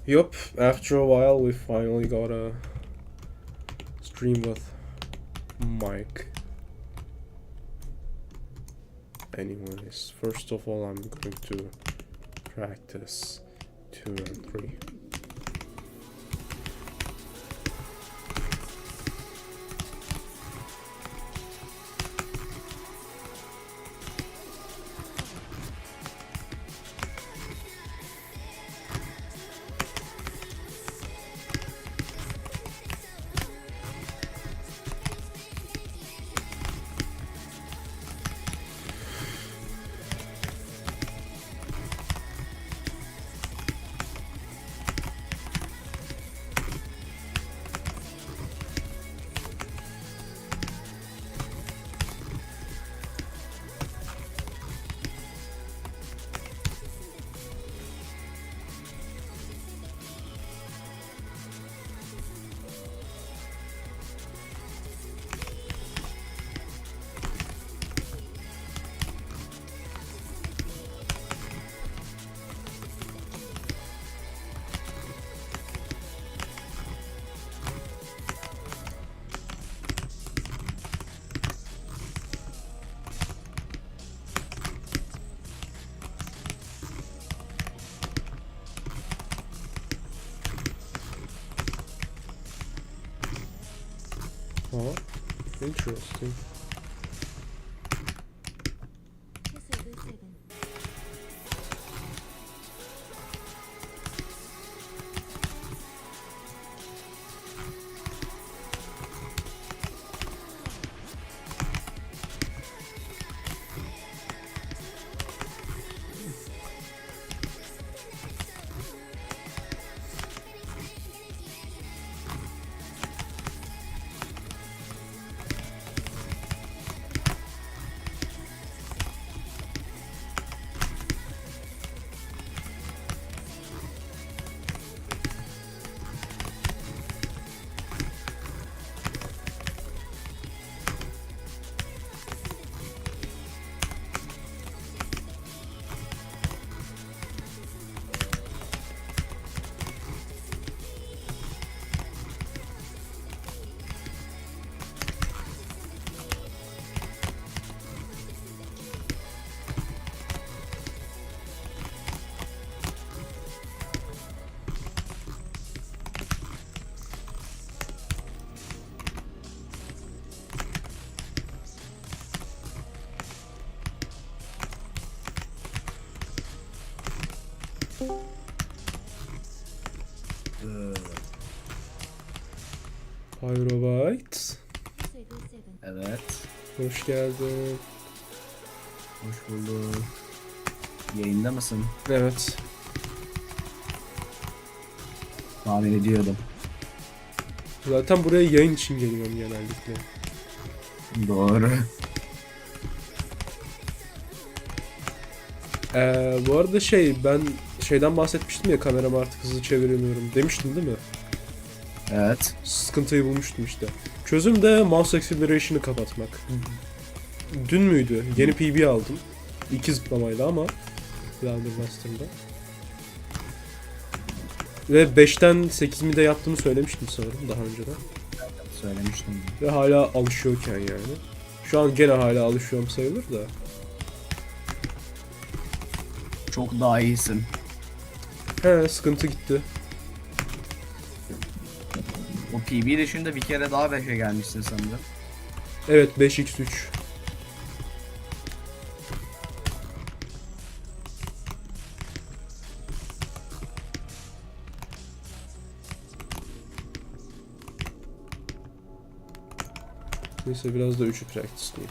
Yup, after a while we finally got a stream with mic. Anyways, first of all I'm going to practice 2 and 3. Oh, interesting. Pyrovite. Evet. Hoş geldin. Hoş bulduk. Yayında mısın? Evet. Tahmin ediyordum. Zaten buraya yayın için geliyorum genellikle. Doğru. Bu arada ben şeyden bahsetmiştim ya, kameramı artık hızlı çeviremiyorum demiştim değil mi? Evet. Sıkıntıyı bulmuştum işte. Çözüm de mouse acceleration'ı kapatmak. Dün müydü? Yeni PB aldım. 2 zıplamayla ama Lavender Lustre'da. Ve 5'ten 8 mid'e yaptığımı söylemiştim sanırım daha önceden. Söylemiştim. Ve hala alışıyorken yani. Şu an gene hala alışıyorum sayılır da. Çok daha iyisin. He, sıkıntı gitti. O PB dışında bir kere daha 5'e gelmişsin sanırım. Evet, 5x3. Neyse biraz da 3'ü practice'leyeyim.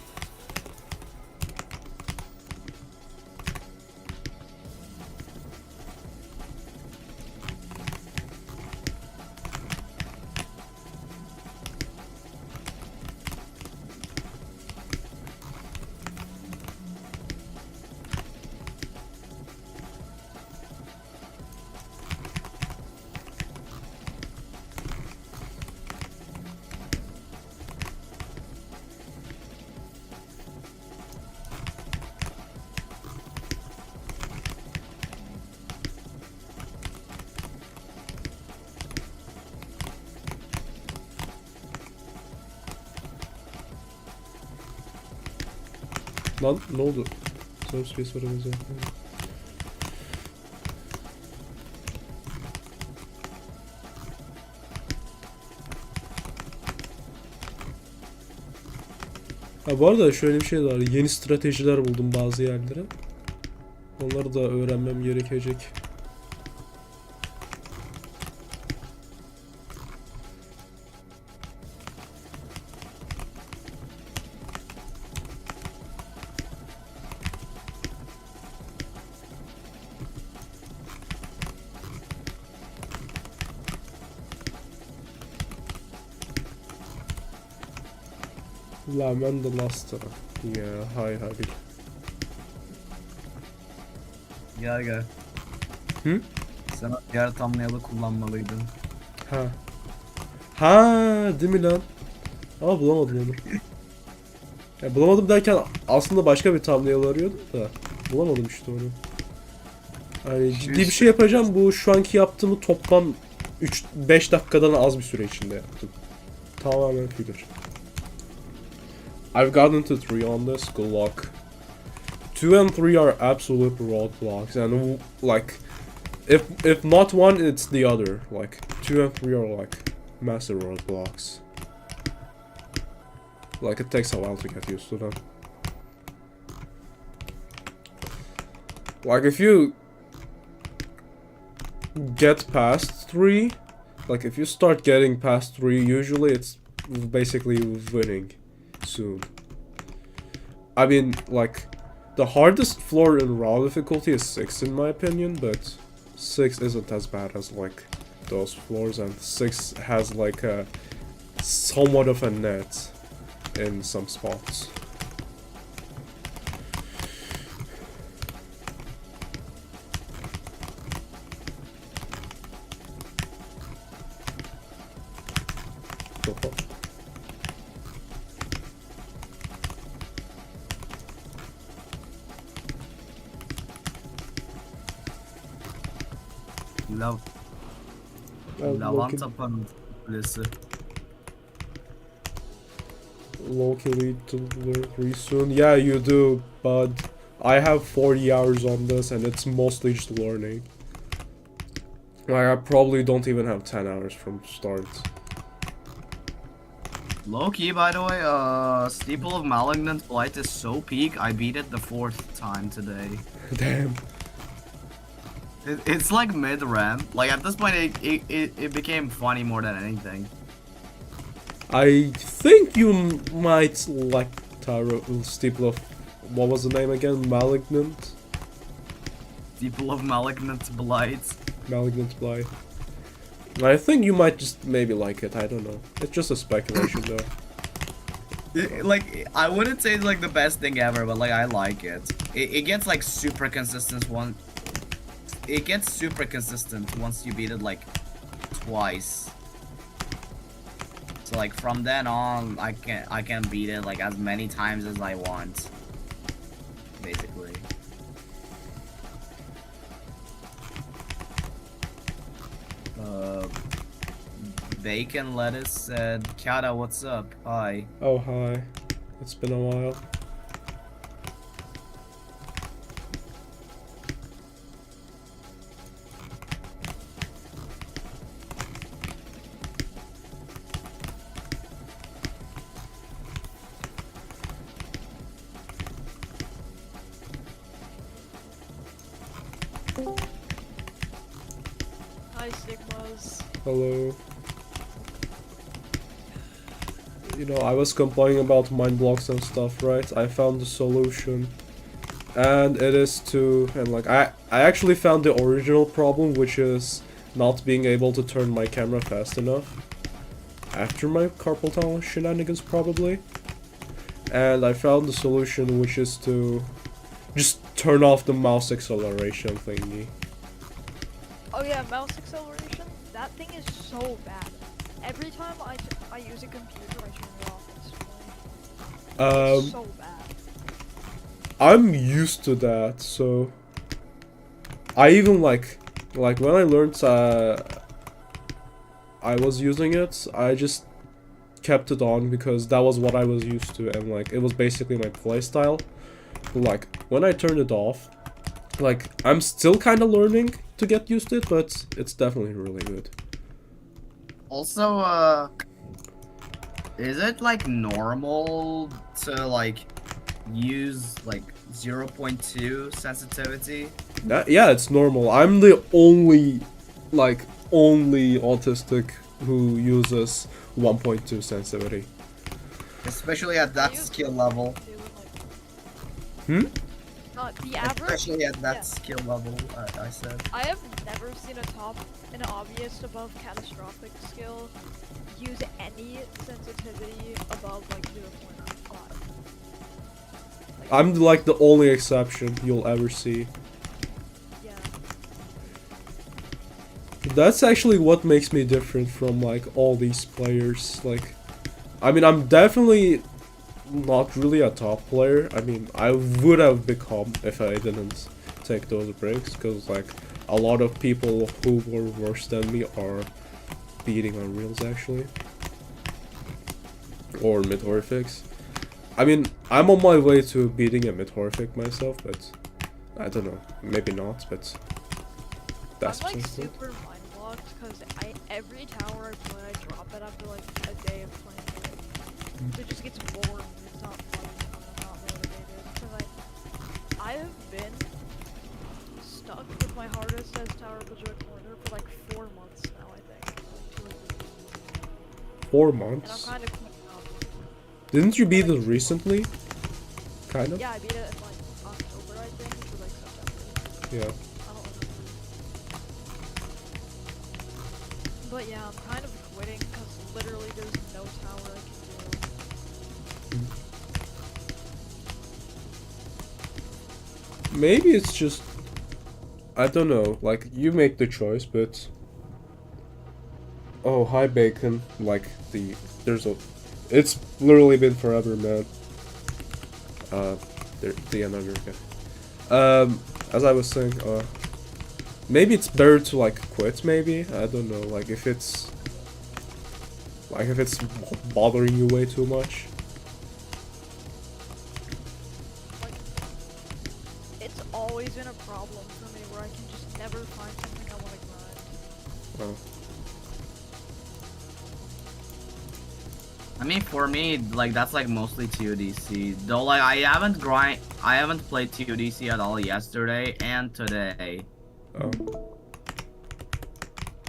Lan ne oldu? Subspace var önümüzde. Ha bu arada şöyle bir şey var. Yeni stratejiler buldum bazı yerlere. Onları da öğrenmem gerekecek. Lavender Lustre. Ya hay hay. Gel. Hı? Sen diğer thumbnail'ı kullanmalıydın. Ha. Ha, değil mi lan? Ama bulamadım onu. Ya bulamadım derken aslında başka bir thumbnail arıyordum da bulamadım işte onu. Yani ciddi bir şey yapacağım. Bu şu anki yaptığımı toplam 3-5 dakikadan az bir süre içinde yaptım. Tamamen filler. I've gotten to 3 on this, good luck. 2 and 3 are absolute roadblocks, and like, if not one, it's the other. Like, 2 and 3 are like massive roadblocks. Like, it takes a while to get used to them. Like, if you get past 3, like, if you start getting past 3, usually it's basically winning soon. I mean, like, the hardest floor in raw difficulty is 6 in my opinion, but 6 isn't as bad as like those floors, and 6 has like a somewhat of a net in some spots. Lavanta Kulesi. Locally to very soon. Yeah, you do, but I have 40 hours on this and it's mostly just learning. Like, I probably don't even have 10 hours from start. Low key, by the way, Steeple of Malignant Blight is so peak, I beat it the 4th time today. Damn. It's like mid-RAM. Like, at this point, it became funny more than anything. I think you might like Tower of Steeple of... What was the name again? Malignant? Steeple of Malignant Blight. Malignant Blight. I think you might just maybe like it, I don't know. It's just a speculation though. Like, I wouldn't say it's like the best thing ever, but like, I like it. It gets like super consistent It gets super consistent once you beat it like twice. So like from then on, I can beat it like as many times as I want, basically. Bacon Lettuce said, Kata, what's up? Hi. Oh hi. It's been a while. Hi, Sigmas. Hello. You know, I was complaining about mind blocks and stuff, right? I found the solution. And it is to... And like, I actually found the original problem, which is not being able to turn my camera fast enough. After my carpal tunnel shenanigans, probably. And I found the solution, which is to just turn off the mouse acceleration thingy. Oh yeah, mouse acceleration? That thing is so bad. Every time I use a computer, I turn it off instantly. It's so bad. I'm used to that, so... I even like when I learned I was using it, I just kept it on because that was what I was used to, and like it was basically my playstyle. like when I turn it off, like I'm still kind of learning to get used to it, but it's definitely really good. Also, is it like normal to like use like 0.2 sensitivity? Yeah, it's normal. I'm the only autistic who uses 1.2 sensitivity. Especially at that I use skill level. Hmm? The average. Especially at that yeah. skill level, I said. I have never seen an obvious above catastrophic skill use any sensitivity above like 0.5. Like, I'm like the only exception you'll ever see. yeah. That's actually what makes me different from like all these players. Like, I mean, I'm definitely not really a top player. I mean, I would have become if I didn't take those breaks, because like a lot of people who were worse than me are beating on reels actually, or mid horrifics. I mean, I'm on my way to beating a mid horrific myself, but I don't know, maybe not, but that's I'm like possible. super mind blocked because every tower I play, I drop it after like a day of playing it. So it just gets boring. It's not fun. I'm not motivated because I have been stuck with my hardest as Tower of Lavender Corner for like 4 months now. I think. Like 2 or 3. 4 And I'm months? kind of quitting up. Didn't you beat Like, it recently? Kind of? Yeah, I beat it in like October, I think, or like September. Yeah. I don't remember. But yeah, I'm kind of quitting because literally there's no tower I can do. Maybe it's just, I don't know, like, you make the choice, but... Oh, hi Bacon, like, there's a... It's literally been forever, man. The America. As I was saying, maybe it's better to, like, quit, maybe? I don't know, like, if it's bothering you way too much. It's always been a problem for me where I can just never find something I want to grind. Oh. I mean, for me, like that's like mostly TODC. Though, like I haven't played TODC at all yesterday and today. Oh.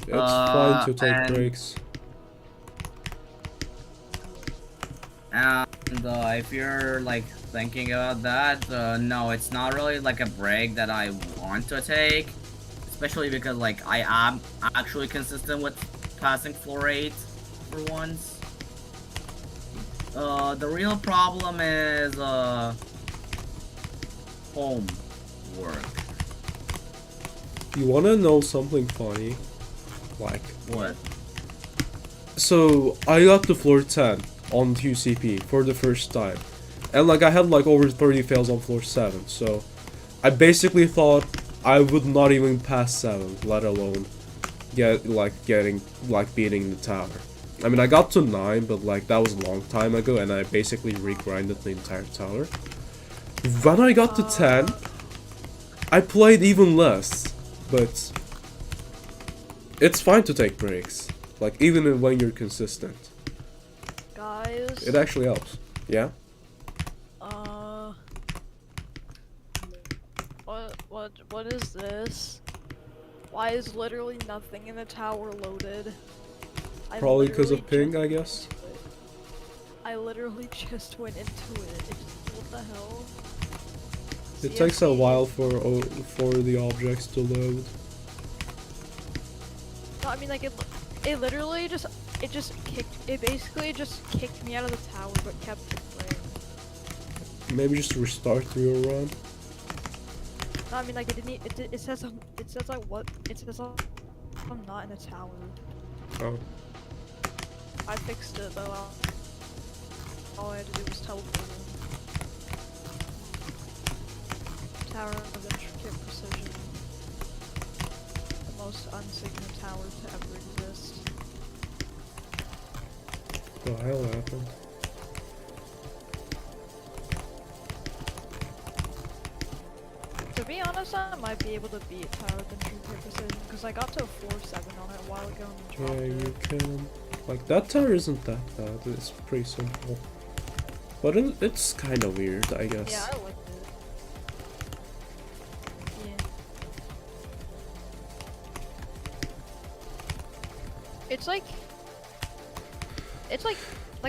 It's fine to take and- breaks. And if you're like thinking about that, no, it's not really like a break that I want to take, especially because like I am actually consistent with passing floor 8 for once. The real problem is homework. You wanna know something funny? Like, What? so I got to floor 10 on ToCP for the first time, and like I had like over 30 fails on floor 7, so I basically thought I would not even pass 7, let alone beating the tower. I mean, I got to 9, but like that was a long time ago, and I basically regrinded the entire tower. When I got to 10, I played even less, but it's fine to take breaks, like even when you're consistent. Guys. It actually helps. Yeah? What is this? Why is literally nothing in the tower loaded? I Probably because of literally ping, I just guess. went into it. I literally just went into it. What the hell? It takes a CSC. while for the objects to load. No, I mean like it literally just basically just kicked me out of the tower but kept playing. Maybe just restart your run. No, I mean like it didn't. It says I'm not in the tower. Oh. I fixed it though. All I had to do was teleport in. Tower of intricate precision. The most unsignal tower to ever exist. The hell happened? be honest, I might be able to beat Tower of Lavender Lustre because I got to a 4-7 on it a while ago and dropped Yeah, you it. can. Like, that tower isn't that bad. It's pretty simple. But it's kind of weird, I guess. Yeah, I liked it. Yeah. It's like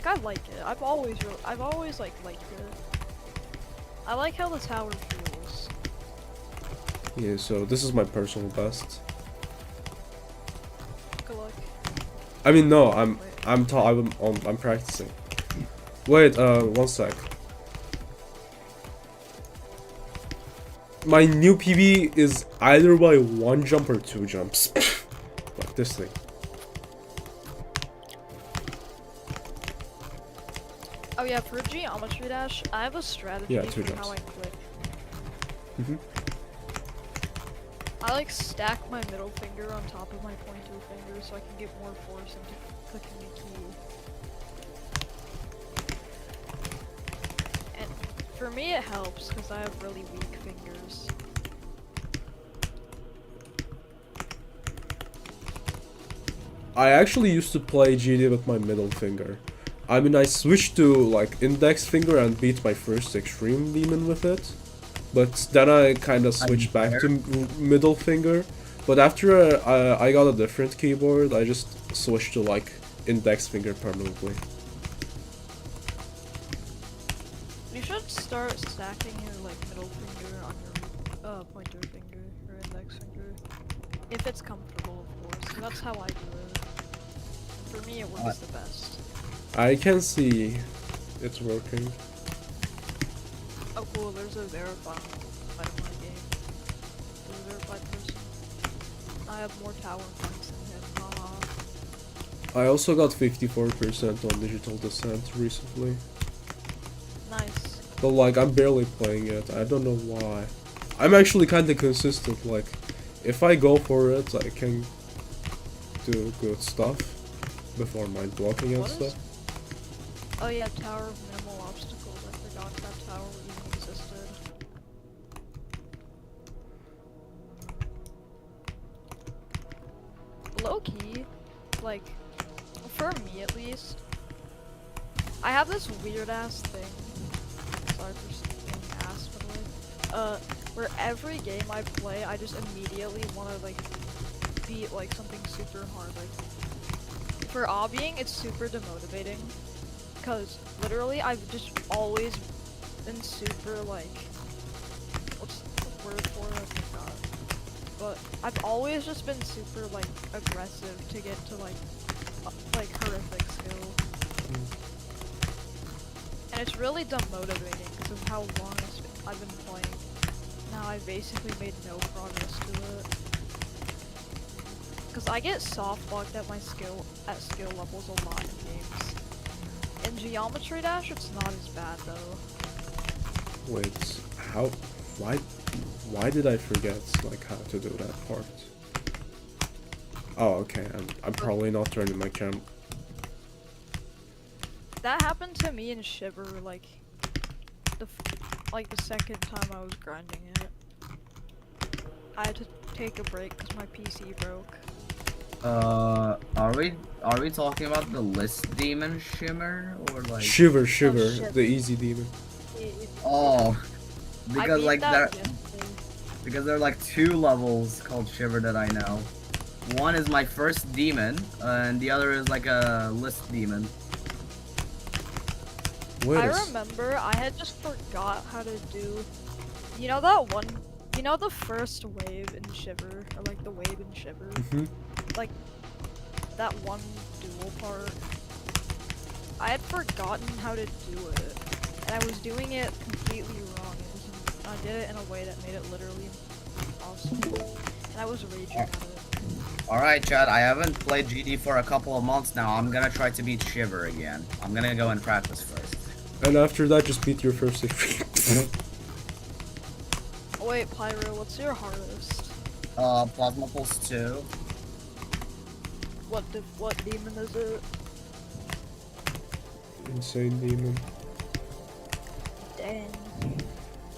I like it. I've always like liked it. I like how the tower feels. Yeah, so this is my personal best. Good luck. I mean, no, Wait. I'm practicing. Wait, 1 sec. My new PB is either by 1 jump or 2 jumps. Like this thing. Oh yeah, for Geometry Dash, I have a strategy Yeah, 2 for jumps. how I click. Mhm. I like stack my middle finger on top of my pointer finger so I can get more force into clicking the key. And for me it helps because I have really weak fingers. I actually used to play GD with my middle finger. I mean, I switched to like index finger and beat my first extreme demon with it. But then I kind of switched back to middle finger. But after I got a different keyboard, I just switched to like index finger permanently. You should start stacking your like middle finger on your pointer finger or index finger. If it's comfortable, of course. 'Cause that's how I do it. For me, it works the best. I can see it's working. Oh cool, there's a verified in my game. There's a verified person. I have more tower points than him, haha. I also got 54% on Digital Descent recently. Nice. But like, I'm barely playing it. I don't know why. I'm actually kind of consistent. Like, if I go for it, I can do good stuff before mind blocking and What is- stuff. Oh yeah, Tower of Minimal Obstacles. I forgot that tower even existed. Low key, like, for me at least, I have this weird ass thing. Sorry for saying ass, by the way. Where every game I play, I just immediately want to like beat like something super hard. Like, for obbying, it's super demotivating. Because literally, I've just always been super like, what's the word for it? I forgot. But I've always just been super like aggressive to get to like horrific skill. And it's really demotivating because of how long I've been playing. Now I've basically made no progress to it. Because I get soft-locked at my skill levels a lot in games. In Geometry Dash, it's not as bad though. Wait, how? Why did I forget like how to do that part? Oh, okay. I'm probably not turning my cam. That happened to me in Shiver, like the second time I was grinding it. I had to take a break because my PC broke. Are we talking about the list demon shimmer or like? Shiver, Shiver. the easy demon. Oh, because like that there, because there are like 2 levels called shiver that I know. One is my first demon, and the other is like a list demon. Wait I a s- remember I had just forgot how to do, you know that one, you know the first wave in Shiver, or like the wave in Shiver? Mhm. Like, that one dual part? I had forgotten how to do it, and I was doing it completely wrong. I did it in a way that made it literally impossible, and I was raging at it. Alright, Chad, I haven't played GD for a couple of months now. I'm gonna try to beat Shiver again. I'm gonna go and practice first. And after that, just beat your first extreme. Oh wait, Pyro, what's your hardest? Plasma Pulse 2. What demon is it? Insane demon. Dang.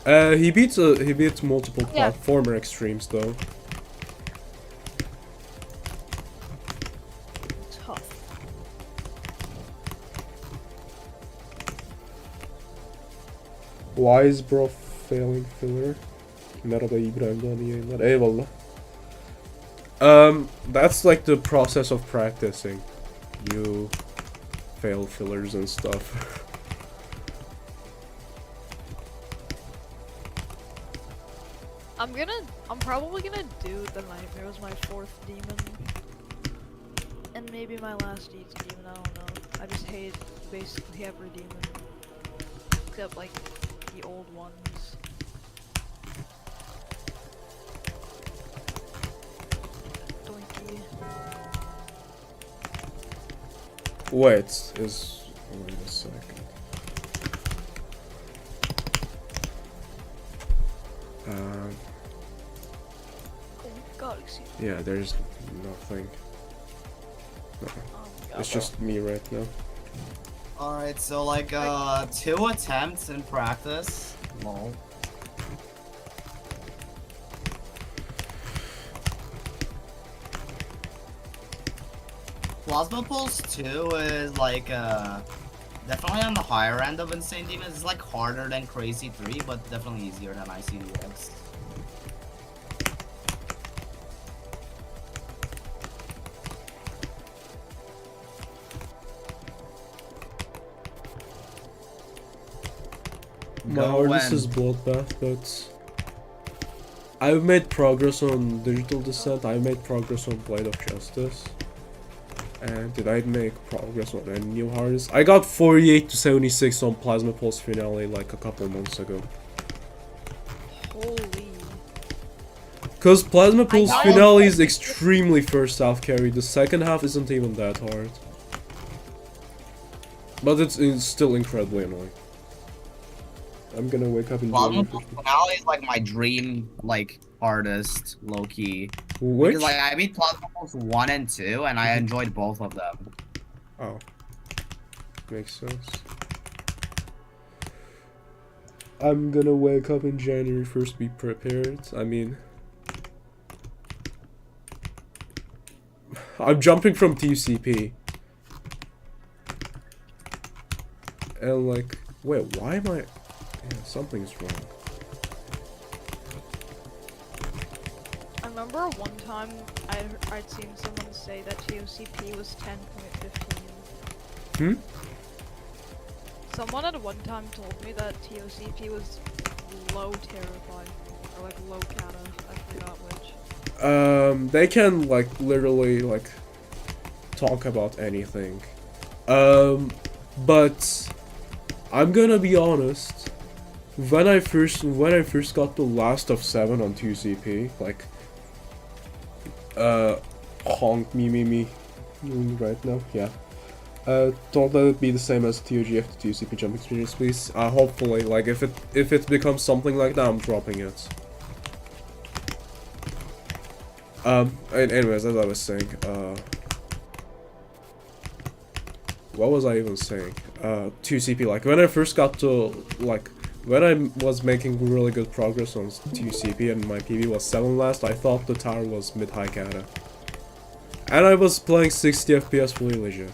He beat multiple Yeah. platformer extremes though. Tough. Wise bro failing filler. Merhaba İbrahim'den iyi yayınlar. Eyvallah. That's like the process of practicing. You fail fillers and stuff. I'm probably gonna do the Nightmare as my 4th demon. And maybe my last Eats demon, I don't know. I just hate basically every demon. Except like the old ones. Doinky. Wait a second. Oh god, excuse me. Yeah, there's nothing. No, God, it's just me right now. Alright, so like 2 attempts in practice. Lol. Plasma Pulse 2 is like definitely on the higher end of Insane Demons. It's like harder than Crazy 3, but definitely easier than ICDX. My hardest is Bloodbath, but I've made progress on Digital Descent, I made progress on Blade of Justice. And did I make progress on any new hardest? I got 48 to 76 on Plasma Pulse Finale like a couple months ago. holy. Cause Plasma Pulse know. Finale is extremely first half carry, the second half isn't even that hard. But it's still incredibly annoying. I'm gonna wake up in Plasma January. Pulse Finale is like my dream, like, hardest, low-key. Which? Because, like, I beat Plasma Pulse 1 and 2, and I enjoyed both of them. Oh. Makes sense. I'm gonna wake up in January 1st, be prepared. I mean... I'm jumping from TCP. And like... Wait, why am I... Yeah, something's wrong. I remember one time I'd seen someone say that ToCP was 10.15. Hmm? Someone at one time told me that ToCP was low terrifying, or like low kata, I forgot which. They can like literally like talk about anything. But I'm gonna be honest. When I first got the last of 7 on 2CP, like honk me right now, yeah. Don't let it be the same as TOGF to 2CP jump experience, please. Hopefully, like if it becomes something like that, I'm dropping it. Anyways, as I was saying, what was I even saying? 2CP, like when I first got to like. When I was making really good progress on 2CP and my PB was 7 last, I thought the tower was mid-high kata. And I was playing 60 FPS fully legit.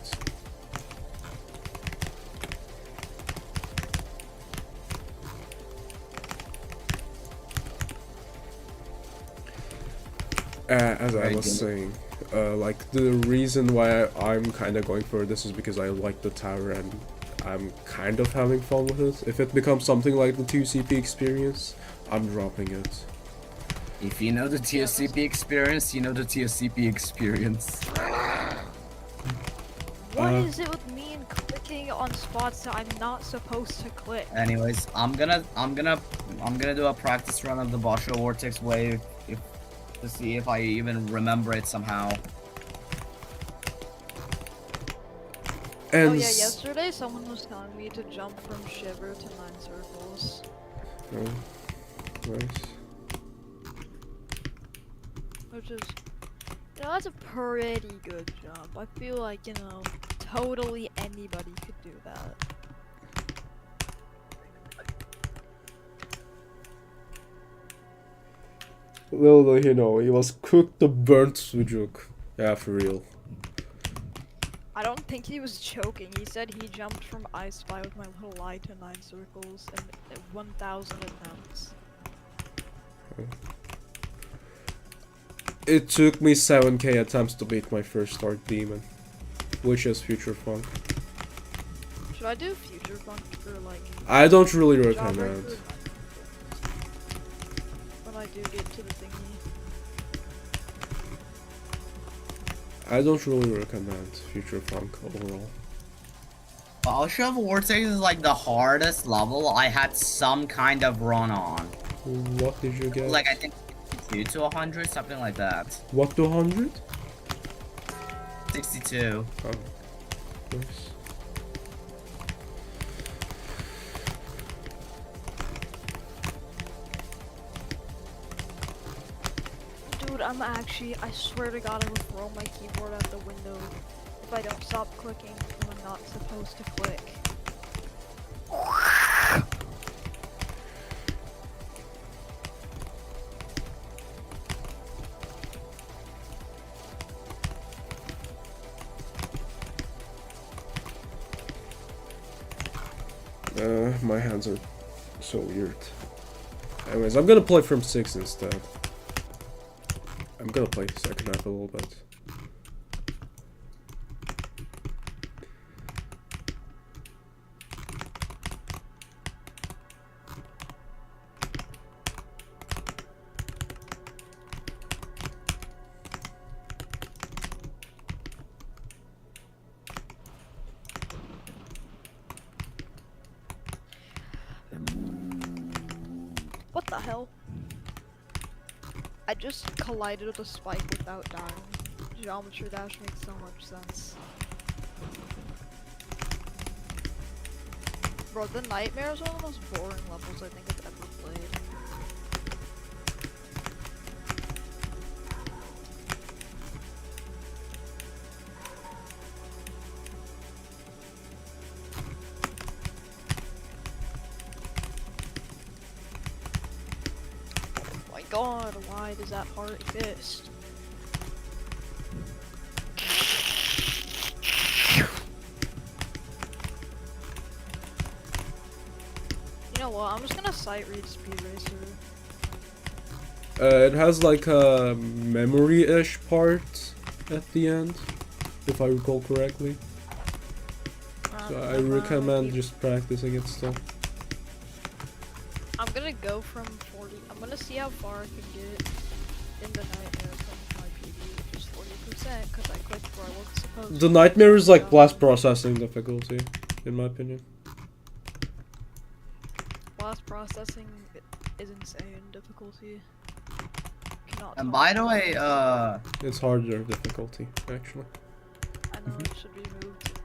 As I was saying, like the reason why I'm kind of going for this is because I like the tower and I'm kind of having fun with it. If it becomes something like the 2CP experience, I'm dropping it. If you know the ToCP experience, you know the ToCP experience. What is it with me and clicking on spots that I'm not supposed to click? Anyways, I'm gonna do a practice run of the Basho Vortex wave to see if I even remember it somehow. And Oh yeah, yesterday someone was telling me to jump from Shiver to 9 circles. Oh, nice. Which is, you know, that's a pretty good jump. I feel like, you know, totally anybody could do that. Little did he know, he was cooked the burnt sujuk. Yeah, for real. I don't think he was joking. He said he jumped from I Spy with my little eye to 9 circles and 1,000 attempts. It took me 7k attempts to beat my first Dark Demon, which is Future Funk. Should I do Future Funk or like... I don't really Jawbreaker? recommend. When I do get to the thingy. I don't really recommend Future Funk overall. Ocean of Vortex is like the hardest level I had some kind of run on. What did you get? Like I think 62 to 100, something like that. What, 200? 62. Oh, nice. Dude, I swear to God, I will throw my keyboard out the window if I don't stop clicking when I'm not supposed to click. My hands are so weird. Anyways, I'm gonna play from 6 instead. I'm gonna play second half a little bit. What the hell? I just collided with a spike without dying. Geometry Dash makes so much sense. Bro, the Nightmare is one of the most boring levels I think I've ever played. Oh my god, why does that part exist? You know what, I'm just gonna sight read Speed Racer. It has like a memory-ish part at the end, if I recall correctly. So I recommend just practicing it still. I'm gonna go from 40. I'm gonna see how far I can get in the Nightmare from my PB, which is 40%, because I clicked where I wasn't supposed to. The Nightmare is like blast processing difficulty, in my opinion. Blast processing is insane difficulty. Cannot And talk by the about way, it. It's harder difficulty, actually. I know it should be moved.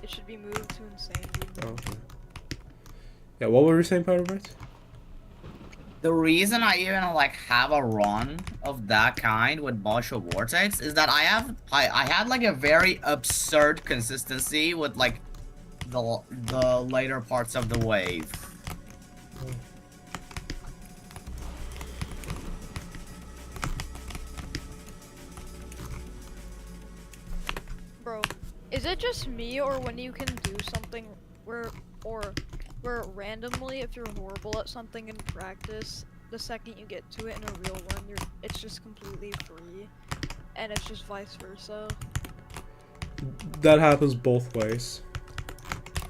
It should be moved to insane. Oh, okay. Yeah, what were you saying, Pyrobrite? the reason I even like have a run of that kind with Martial Vortex is that I had like a very absurd consistency with like the later parts of the wave. Bro, is it just me, or when you can do something where randomly, if you're horrible at something in practice, the second you get to it in a real run, it's just completely free, and it's just vice versa? That happens both ways.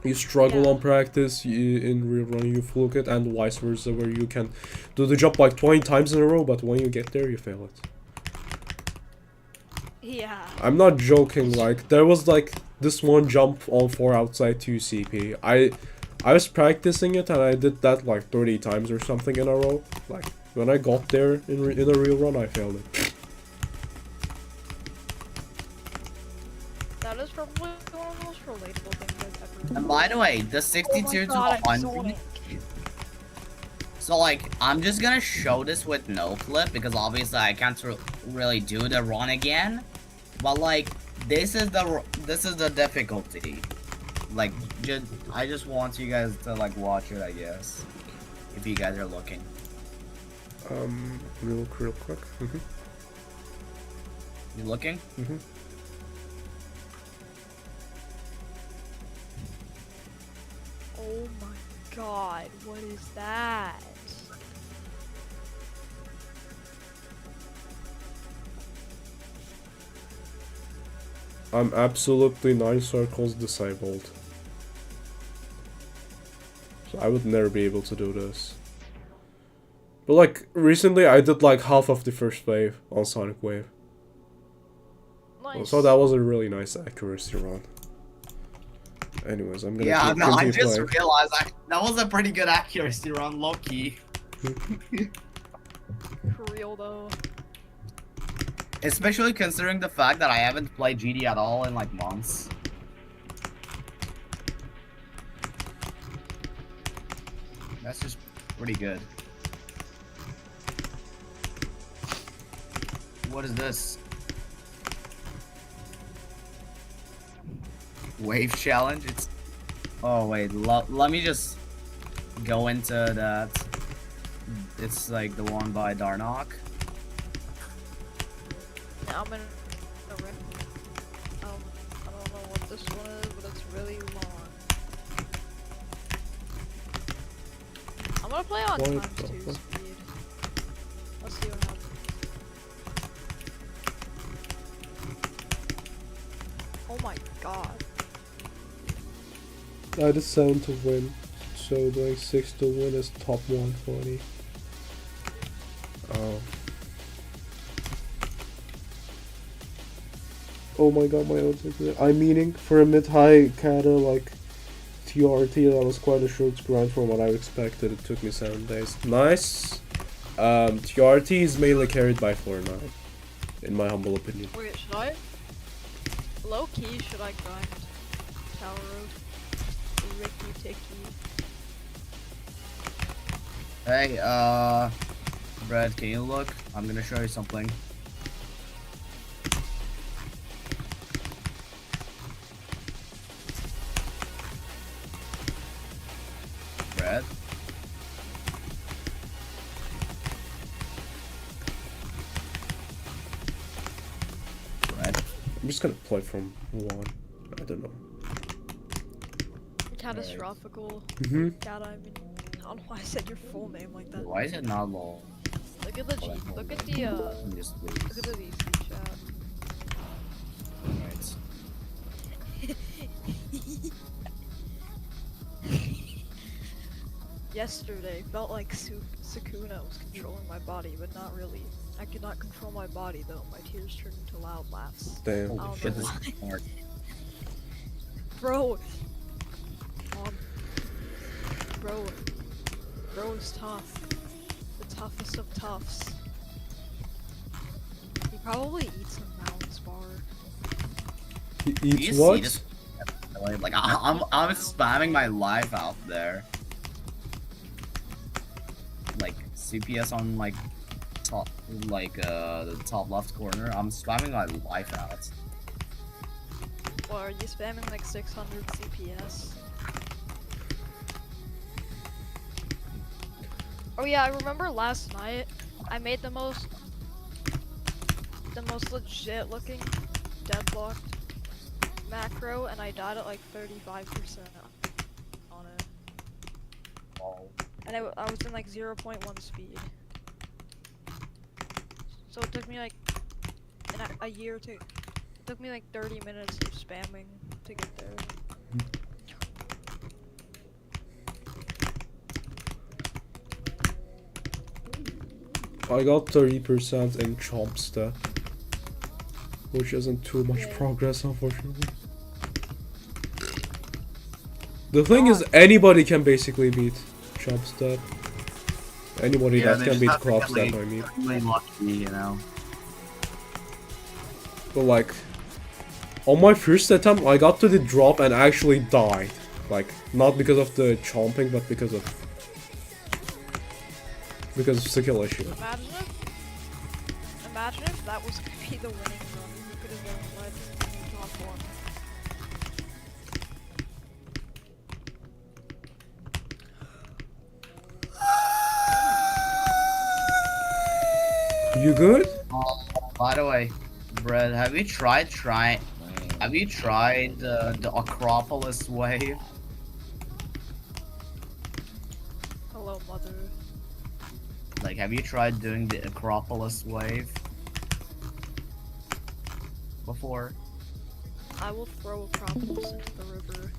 You struggle Yeah. on practice, in real run you fluke it, and vice versa, where you can do the job like 20 times in a row, but when you get there, you fail it. Yeah. I'm not joking, like, there was like this one jump on 4 outside 2CP. I was practicing it and I did that like 30 times or something in a row. Like, when I got there in a real run, I failed it. That is probably one of the most relatable things I've ever done. And by the way, the 62 to 100. So like, I'm just gonna show this with no clip because obviously I can't really do the run again. But like, this is the difficulty. Like, I just want you guys to like watch it, I guess, if you guys are looking. Real quick. You looking? Oh my god, what is that? I'm absolutely 9 circles disabled. So I would never be able to do this. But like, recently I did like half of the first wave on Sonic Wave. Nice. So that was a really nice accuracy run. Anyways, I'm gonna Yeah, no, I continue just playing. realized that was a pretty good accuracy run, low-key. For real though. Especially considering the fact that I haven't played GD at all in like months. That's just pretty good. What is this? Wave challenge? It's... Oh wait, let me just go into that. It's like the one by Darnock. Yeah, I'm in a rip. I don't know what this one is, but it's really long. I'm gonna play on What times the 2 fuck? speed. Let's see what happens. Oh my god. I did 7 to win, so doing 6 to win is top 120. Oh my god, my odds are good. I'm meaning for a mid-high kata like TRT, that was quite a short grind from what I expected. It took me 7 days. Nice. TRT is mainly carried by Fortnite, in my humble opinion. Wait, should I? Low key, should I grind Tower of Lavender Lustre? Hey, Brad, can you look? I'm gonna show you something. Brad? Brad? I'm just gonna play from 1. I don't know. Catastrophical. Mm-hmm. God, I mean, I don't know why I said your full name like that. Why is it not low? Look at the G. Look at the Just Look at the VC chat. Yesterday felt like Sukuna was controlling my body, but not really. I could not control my body though. My tears turned into loud laughs. Damn. I Holy don't shit, know this why. is hard. Bro, bro is tough. The toughest of toughs. He probably eats a Mounds bar. He Do you eats see what? this? Like I'm spamming my life out there. Like CPS on like top, like the top left corner. I'm spamming my life out. Or are you spamming like 600 CPS? Oh yeah, I remember last night I made the most legit looking deadlocked macro and I died at like 35% on it. Oh. And I was in like 0.1 speed. So it took me like a year to... It took me like 30 minutes of spamming to get there. I got 30% in chomp step, which isn't too much Yeah. progress, unfortunately. The thing is, anybody can basically beat chomp step. Anybody Yeah, that they can just beat have to crop get, step, like, I mean. really lucky, you know. But like, on my first attempt, I got to the drop and actually died. Like, not because of the chomping, but because of skill issue. Imagine if that was gonna be the winning run. You could have been led in the top one. You good? By the way, Brad, have you tried the Acropolis wave? Hello, mother. Like, have you tried doing the Acropolis wave before? I will throw Acropolis into the river.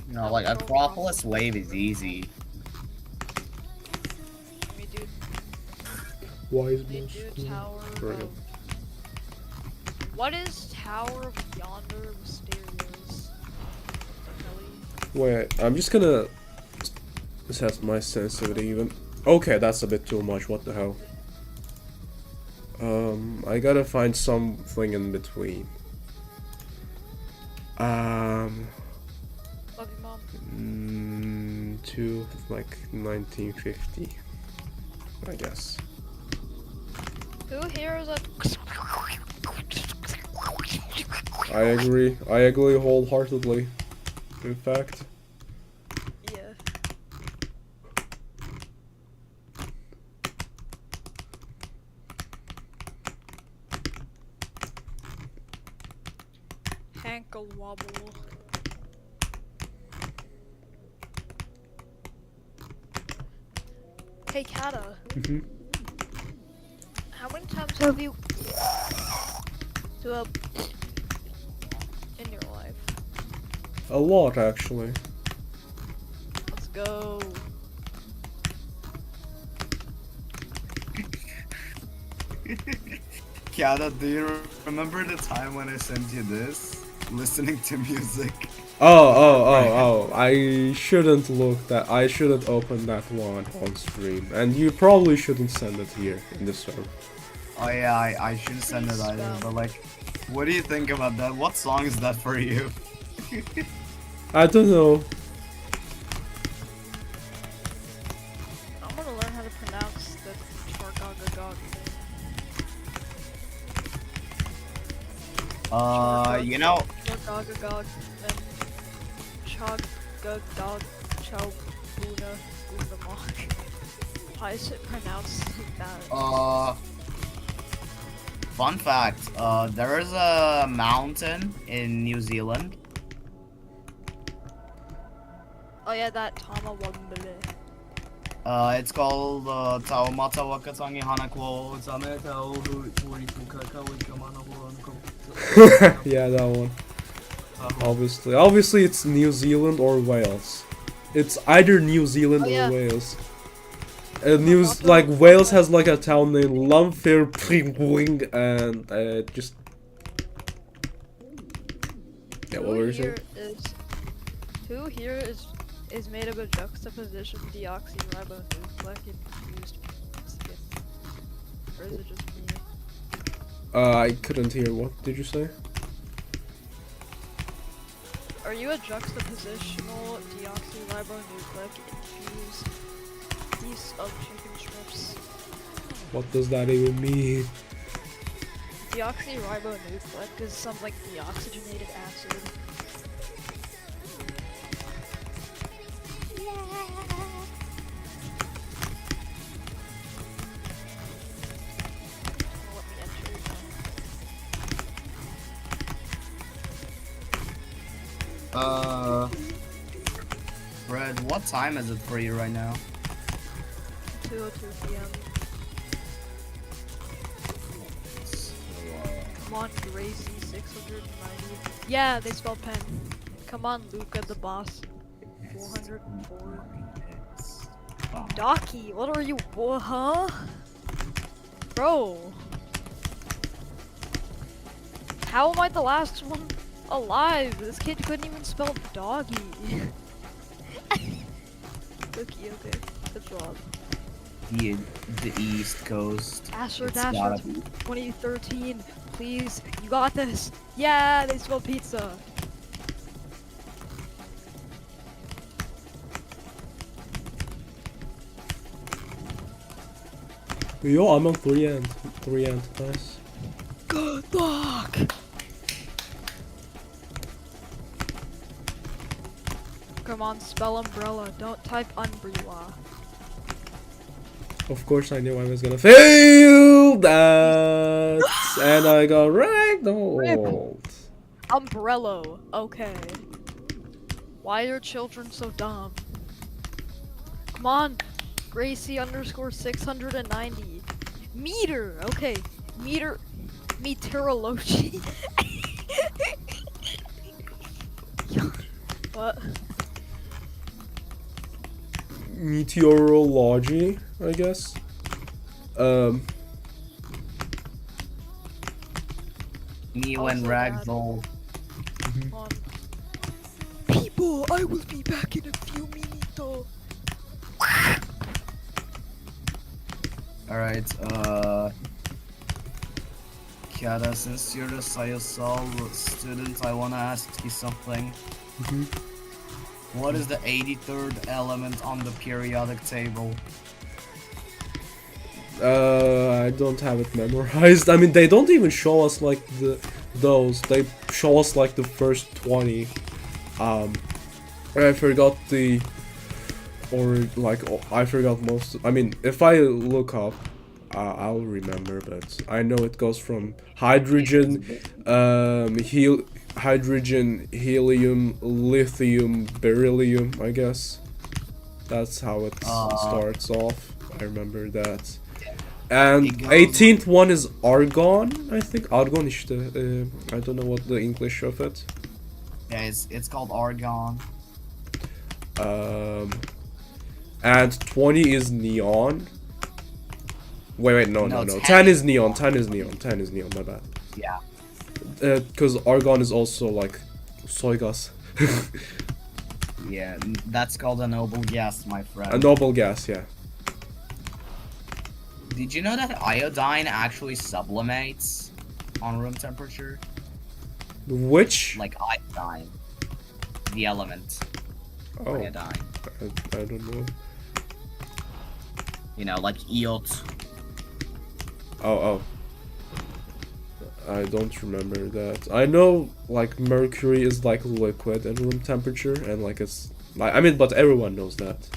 No, like Acropolis wave is easy. We do. Wise We do Tower of. What is Tower of Yonder Mysterious? Wait, I'm just gonna set my sensitivity even. Okay, that's a bit too much. What the hell? I gotta find something in between. Love you, Mom. To like 1950, I guess. Who here is a? I agree wholeheartedly. In fact. Yeah. Hankle wobble. Hey, Kata. How many times have you in your life? A lot, actually. Let's go. Kiara, do you remember the time when I sent you this? Listening to music. Oh. I shouldn't I shouldn't open that one on stream. And you probably shouldn't send it here in this server. Oh yeah, I should send it either, but like, what do you think about that? What song is that for you? I don't know. I'm gonna learn how to pronounce the Chargagagog thing. You know... Chargagagog and Chagagog Chowbuna Gunamok. Why is it pronounced like that? Fun fact, there is a mountain in New Zealand. Oh yeah, that Tama Wambele. It's called Taumata Wakatangi Hanakwo Sameto Yeah, that one. Obviously it's New Zealand or Wales. It's either New Zealand or Wales. Like Wales has like a town named Lumfairpring and just yeah. What were you saying? Who here is made of a juxtaposition deoxyribonucleic infused skin? Or is it just me? I couldn't hear. What did you say? Are you a juxtapositional deoxyribonucleic infused piece of chicken strips? What does that even mean? Deoxyribonucleic is some like deoxygenated acid. Fred, what time is it for you right now? 2:02 p.m. Come on, Gracie 690. Yeah, they spelled pen. Come on, Luca the boss. 404. Docky, what are you, huh? Bro. How am I the last one alive? This kid couldn't even spell doggy. Okay, good job. The East Coast. Asher Dasher 2013, please, you got this. Yeah, they spelled pizza. Yo, I'm on 3 and nice. Good luck. Come on, spell umbrella. Don't type umbrella. Of course I knew I was gonna fail that, and I got ragdolled. Umbrello. Okay. Why are children so dumb? Come on. Gracie underscore 690. Meter. Okay. Meter. Meteorology. What? Meteorology, I guess. Me Oh, when so Ragdoll. On. People, I will be back in a few minutos. Alright, Kiara, since you're the Sayosol student, I wanna ask you something. What is the 83rd element on the periodic table? I don't have it memorized. I mean, they don't even show us like those. They show us like the first 20. I forgot I forgot most. I mean, if I look up, I'll remember. But I know it goes from hydrogen, hydrogen, helium, lithium, beryllium. I guess that's how it starts off. I remember that. And 18th one is argon, I think. Argon işte. I don't know what the English of it. Yeah, it's called argon. And 20 is neon. Wait, no. 10 10 is neon, 10 is neon, my bad. Yeah. Because argon is also like soy gas. Yeah, that's called a noble gas, my friend. A noble gas, yeah. Did you know that iodine actually sublimates on room temperature? Which? Like iodine. The element. Oh, Iodine. I don't know. You know, like EToH. Oh. I don't remember that. I know, like, mercury is, like, liquid at room temperature, and, like, it's... I mean, but everyone knows that.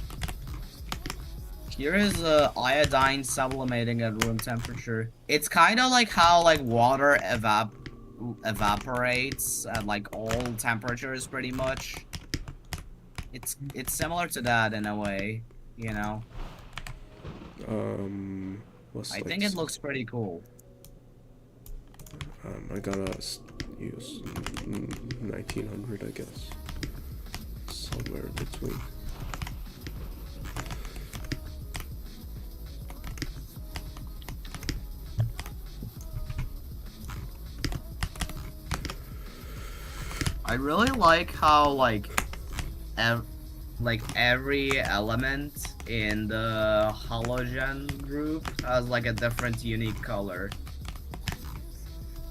Here is iodine sublimating at room temperature. It's kind of like how, like, water evaporates at, like, all temperatures, pretty much. It's similar to that in a way, you know? What's I like think it looks pretty cool. I gotta use 1900, I guess. Somewhere between. I really like how, like every element in the halogen group has like a different unique color.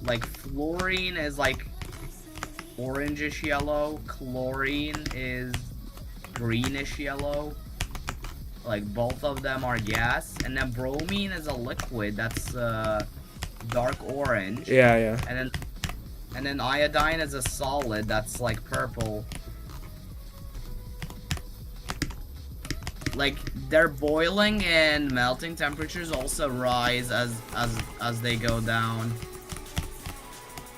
Like fluorine is like orangish yellow, chlorine is greenish yellow. Like both of them are gas, and then bromine is a liquid that's dark orange. Yeah. And then iodine is a solid that's like purple. Like their boiling and melting temperatures also rise as they go down.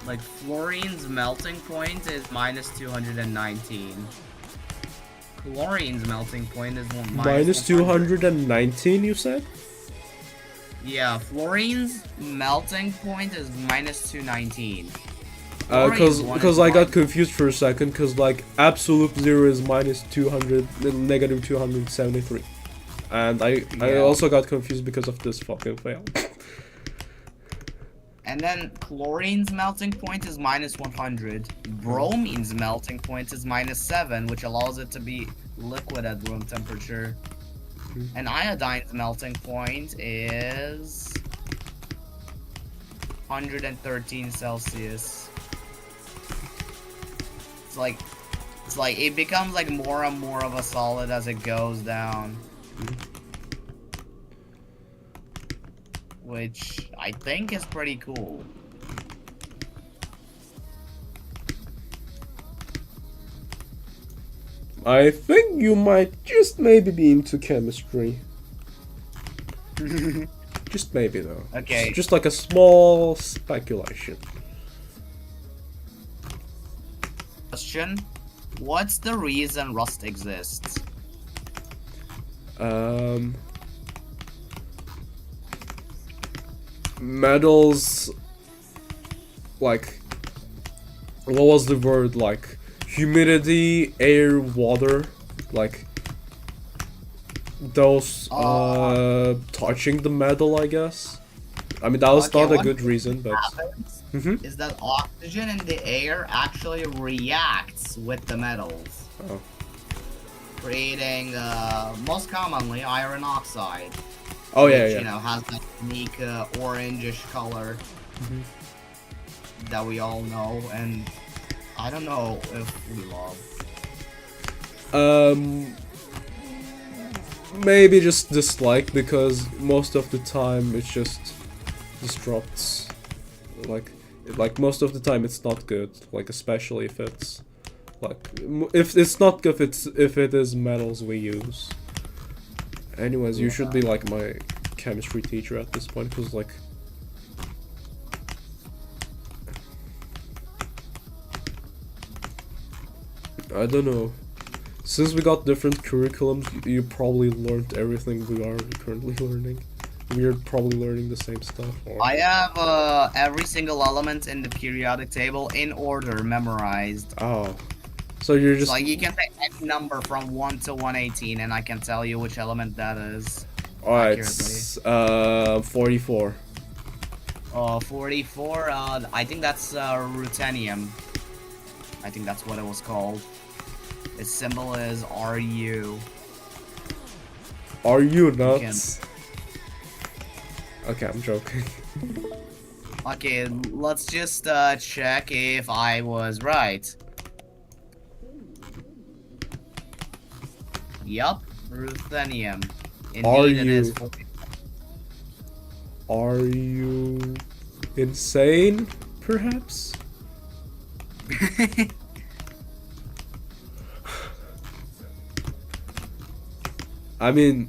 Like fluorine's melting point is minus 219. Chlorine's melting point is minus 219, you said? Yeah, fluorine's melting point is minus 219. Because I got confused for a second, because like absolute zero is minus 200, negative 273, and I also got confused because of this fucking fail. And then chlorine's melting point is minus 100. Bromine's melting point is minus 7, which allows it to be liquid at room temperature. And iodine's melting point is 113 Celsius. It's like it becomes like more and more of a solid as it goes down. Which I think is pretty cool. I think you might just maybe be into chemistry. Just maybe though. Okay. It's just like a small speculation. Question. What's the reason Rust exists? Metals, like, what was the word, like, humidity, air, water, like, those, touching the metal, I guess. I mean, that was Okay, not a what good reason, but... happens Mhm. is that oxygen in the air actually reacts with the metals, Oh. creating, most commonly, iron oxide. Oh, which, yeah, yeah. you know, has that unique, orangish color Mhm. that we all know, and I don't know if we love. Maybe just dislike, because most of the time it just disrupts. Like most of the time it's not good. Like especially if it's like if it's not good, if it is metals we use. Anyways, you should be like my chemistry teacher at this point, because like. I don't know. Since we got different curriculums, you probably learned everything we are currently learning. We are probably learning the same stuff. Or... I have, every single element in the periodic table in order memorized. Oh. So you're just... So, like, you can take any number from 1 to 118, and I can tell you which element that is. Alright, accurately. 44. 44, I think that's, ruthenium. I think that's what it was called. Its symbol is RU. Are you nuts? Okay, I'm joking. Okay, let's just check if I was right. Yup, ruthenium. Indeed, it is. Are you insane, perhaps? I mean,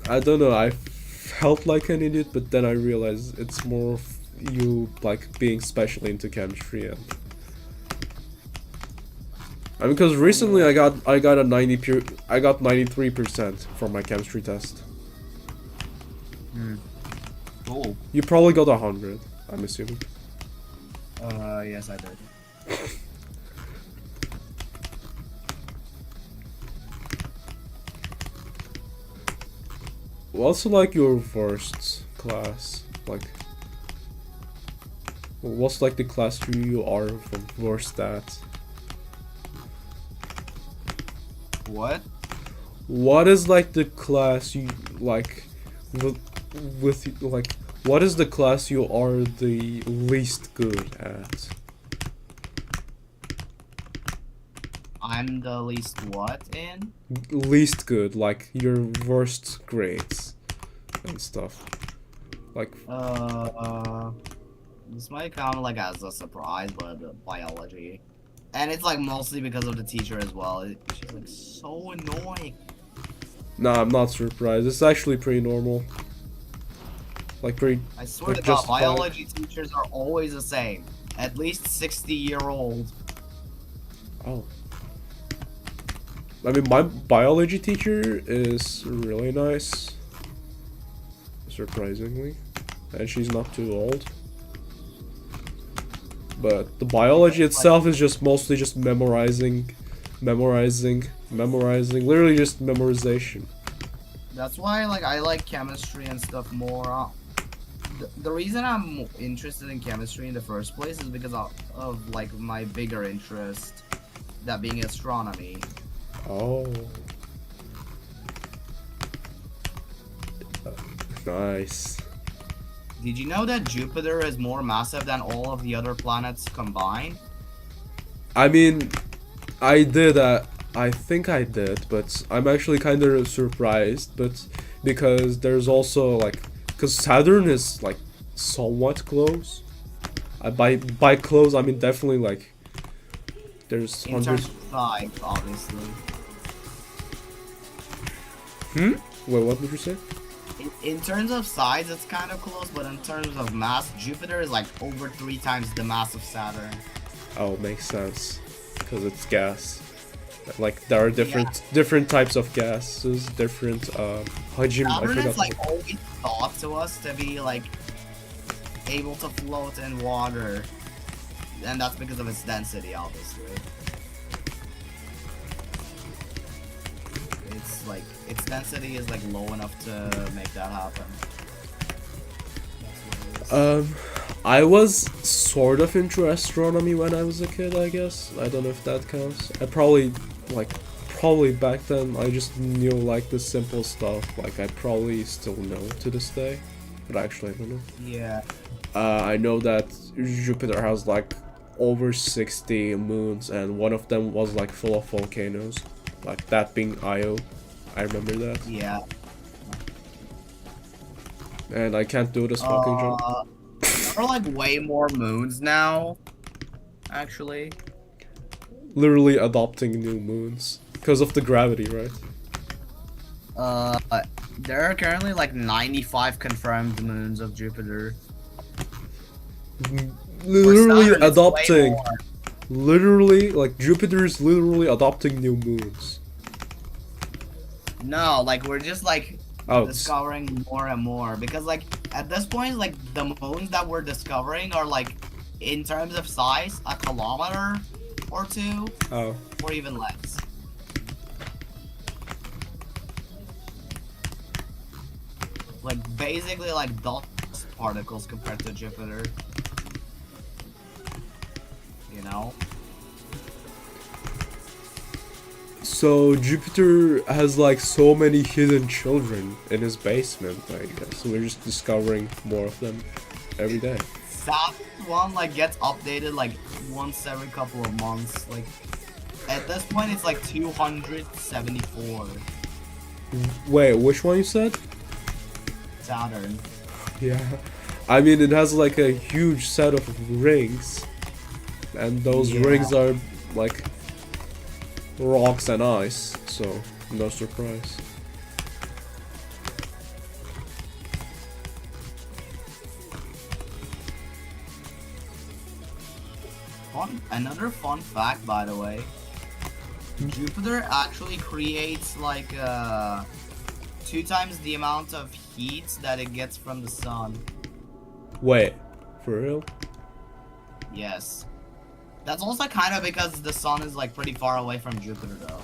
I don't know, I felt like an idiot, but then I realized it's more of you, like, being special into chemistry, and... I mean, because recently I got a 93% for my chemistry test. Cool. You probably got 100, I'm assuming. Yes, I did. What's like your worst class? Like, what's like the class you are the worst at? What? What is like the class you like with like? What is the class you are the least good at? I'm the least what in? Least good, like your worst grades and stuff. Like This might come like as a surprise, but biology. And it's like mostly because of the teacher as well. She's like so annoying. nah, I'm not surprised. It's actually pretty normal. Like pretty. I swear like to God, justified. biology teachers are always the same. At least 60-year-old. Oh. I mean, my biology teacher is really nice. Surprisingly. And she's not too old. But the biology itself is just mostly just memorizing. Literally just memorization. That's why like I like chemistry and stuff more. The reason I'm interested in chemistry in the first place is because of like my bigger interest, that being astronomy. Oh. Nice. Did you know that Jupiter is more massive than all of the other planets combined? I mean, I did, I think I did, but I'm actually kind of surprised, but because there's also, like, because Saturn is, like, somewhat close. By close, I mean definitely, like, there's In hundreds... terms of size, obviously. Hmm? Wait, what did you say? In terms of size, it's kind of close, but in terms of mass, Jupiter is like over 3 times the mass of Saturn. Oh, makes sense. Because it's gas. Like, there are different types of gases, different hajim. I Saturn forgot. is like always thought to us to be like able to float in water, and that's because of its density, obviously. It's like its density is like low enough to make that happen. That's what it is. I was sort of into astronomy when I was a kid, I guess. I don't know if that counts. I probably back then I just knew like the simple stuff. Like I probably still know to this day, but actually I don't know. Yeah. I know that Jupiter has like over 60 moons, and one of them was like full of volcanoes, like that being Io. I remember that. Yeah. And I can't do this fucking jump. There are like way more moons now, actually. Literally adopting new moons because of the gravity, right? There are currently like 95 confirmed moons of Jupiter. Literally Saturn, it's way adopting. more. Literally, like Jupiter's literally adopting new moons. No, like we're just like Oh, discovering more and more, because like at this point, like the moons that we're discovering are like in terms of size a kilometer or two, oh, or even less. Like basically like dust particles compared to Jupiter. You know? so Jupiter has like so many hidden children in his basement, I guess. We're just discovering more of them every day. Saturn one like gets updated like once every couple of months. Like at this point it's like 274. Wait, which one you said? Saturn. Yeah, I mean it has like a huge set of rings, and those Yeah. rings are like rocks and ice, so no surprise. Another fun fact, by the way. Jupiter actually creates like 2 times the amount of heat that it gets from the sun. Wait, for real? Yes. That's also kind of because the sun is like pretty far away from Jupiter though.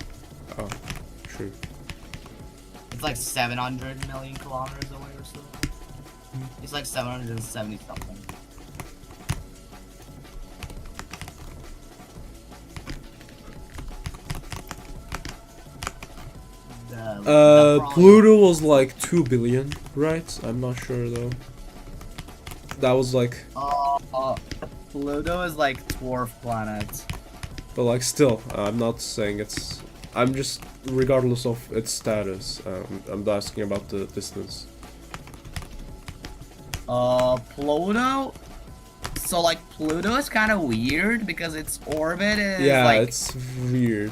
Oh, true. It's like 700 million kilometers away or so. It's like 770 something. Pluto was like 2 billion, right? I'm not sure though. That was like, Pluto is like dwarf planet. but like still, I'm not saying it's. I'm just, regardless of its status, I'm asking about the distance. Pluto? So like Pluto is kind of weird because its orbit is Yeah, like... it's weird.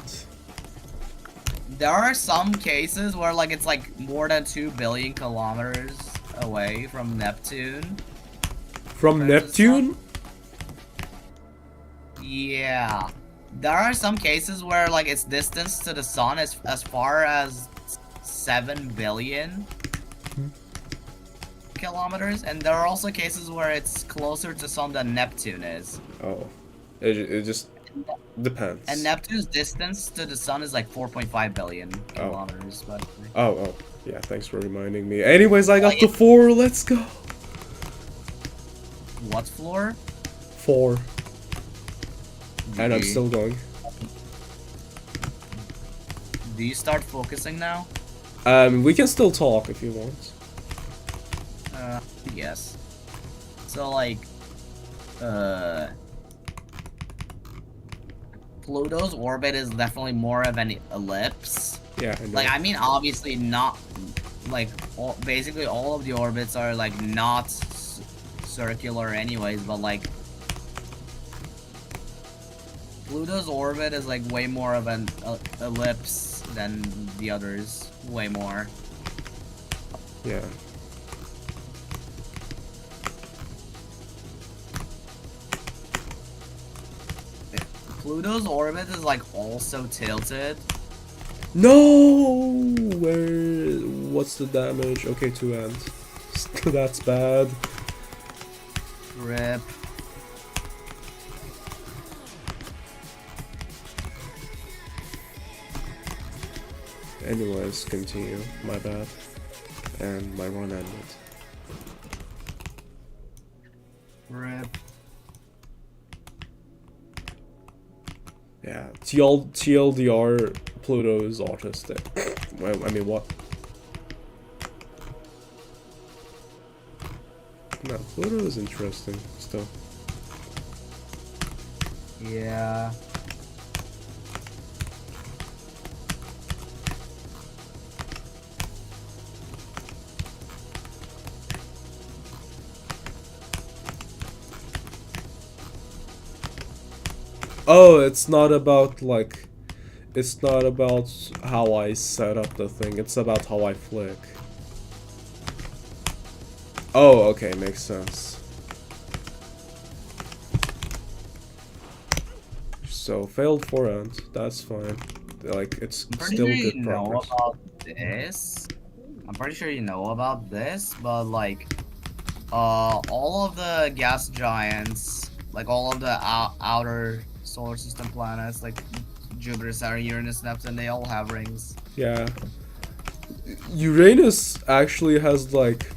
There are some cases where like it's like more than 2 billion kilometers away from Neptune. From Compared to the Neptune? Yeah. There are some cases where like its distance to the sun is as far as 7 billion kilometers, and there are also cases where it's closer to sun than Neptune is. Oh, it just depends. And Neptune's distance to the sun is like 4.5 billion kilometers. But Oh, yeah, thanks for reminding me. Anyways, I got Like, to 4, let's go. what floor? 4. And I'm GG. still going. Do you start focusing now? We can still talk if you want. Yes. So like, Pluto's orbit is definitely more of an ellipse. Yeah, I know. Like, I mean, obviously not, like, basically all of the orbits are, like, not circular anyways, but, like, Pluto's orbit is, like, way more of an ellipse than the others. Way more. Yeah. Pluto's orbit is like also tilted. No! What's the damage? Okay, 2 ends. That's bad. Rip. Anyways, continue. My bad. And my run ended. Rip. Yeah, TLDR, Pluto is autistic. Well, I mean, what? No, Pluto is interesting, still. Yeah. Oh, it's not about, like... It's not about how I set up the thing, it's about how I flick. Oh, okay, makes sense. So, failed forehand, that's fine. Like, it's still good progress. About this. I'm pretty sure you know about this, but like, all of the gas giants, like all of the outer solar system planets, like Jupiter, Saturn, Uranus, Neptune, they all have rings. Yeah. Uranus actually has, like...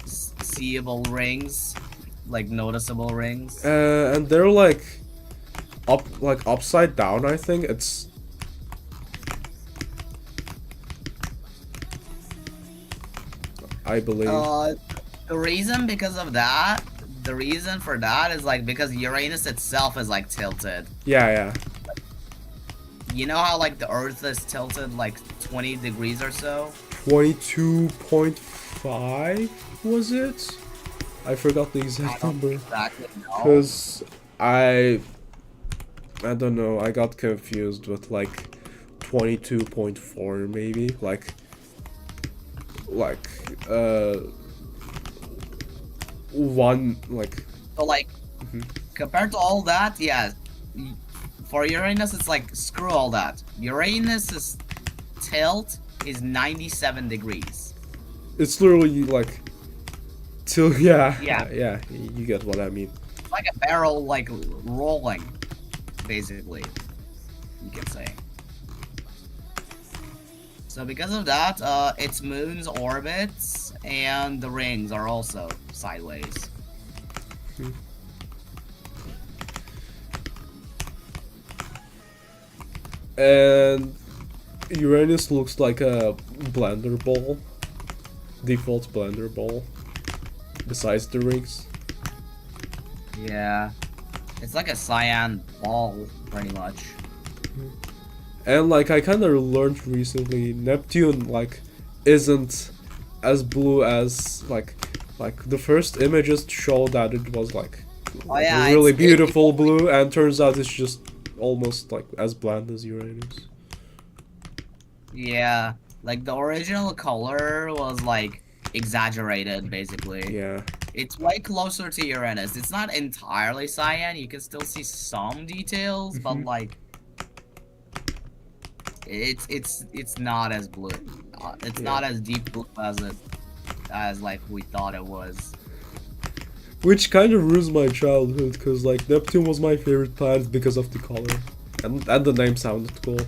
Seeable rings, like noticeable rings. And they're like upside down, I think. It's I believe. The reason for that is like because Uranus itself is like tilted. Yeah. You know how like the Earth is tilted like 20 degrees or so? 22.5 was it? I forgot the exact number. Exactly, no. Cause I don't know, I got confused with like 22.4 maybe, like one like. So like compared to all that, yeah. For Uranus, it's like screw all that. Uranus's tilt is 97 degrees. It's literally like yeah, you get what I mean. It's like a barrel like rolling, basically. You can say. So because of that, its moon's orbits and the rings are also sideways. And Uranus looks like a blender ball. Default blender ball. Besides the rings. Yeah. It's like a cyan ball, pretty much. And like I kinda learned recently, Neptune like isn't as blue as like the first images show that it was like a really beautiful blue, and turns out it's just almost like as bland as Uranus. Yeah, like the original color was like exaggerated, basically. Yeah. It's way closer to Uranus. It's not entirely cyan. You can still see some details, but like it's not as blue. It's not as deep blue as like we thought it was. Which kind of ruins my childhood, because like Neptune was my favorite planet because of the color, and the name sounded cool.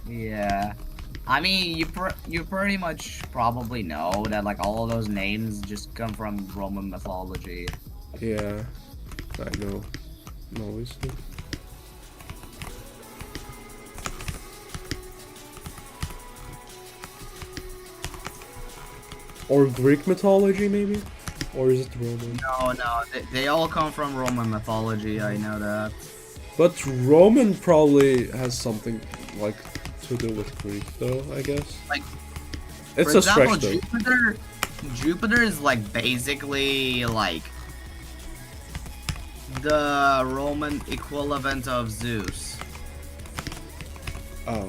Yeah, I mean you pretty much probably know that like all of those names just come from Roman mythology. Yeah, I know. Obviously. Or Greek mythology, maybe? Or is it Roman? No, they all come from Roman mythology, I know that. But Roman probably has something, like, to do with Greek, though, I guess. Like, it's for a example, stretch, though. Jupiter is, like, basically, like, the Roman equivalent of Zeus. Oh.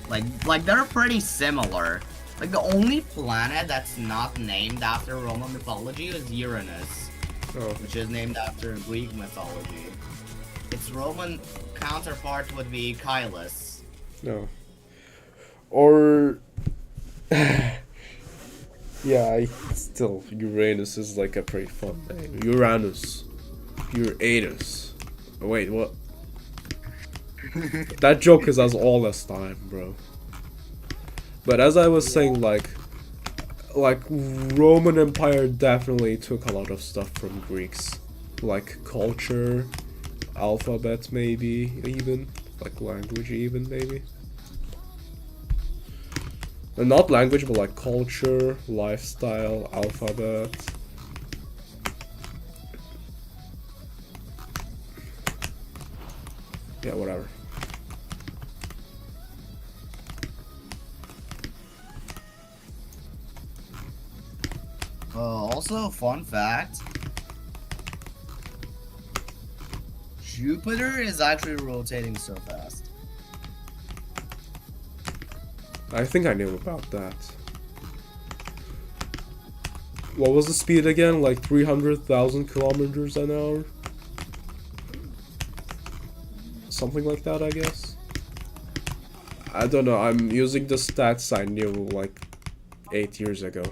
Like they're pretty similar. Like the only planet that's not named after Roman mythology is Uranus, Oh. which is named after Greek mythology. Its Roman counterpart would be Kylus. No. Or yeah, still Uranus is like a pretty fun name. Uranus. Uranus. Oh, wait, what? That joke is as old as time, bro. But as I was saying, like Roman Empire definitely took a lot of stuff from Greeks, like culture, alphabet, maybe even like language, even maybe. And not language, but like culture, lifestyle, alphabet. Yeah, whatever. Also, fun fact. Jupiter is actually rotating so fast. I think I knew about that. What was the speed again? Like 300,000 kilometers an hour? Something like that, I guess. I don't know, I'm using the stats I knew like 8 years ago.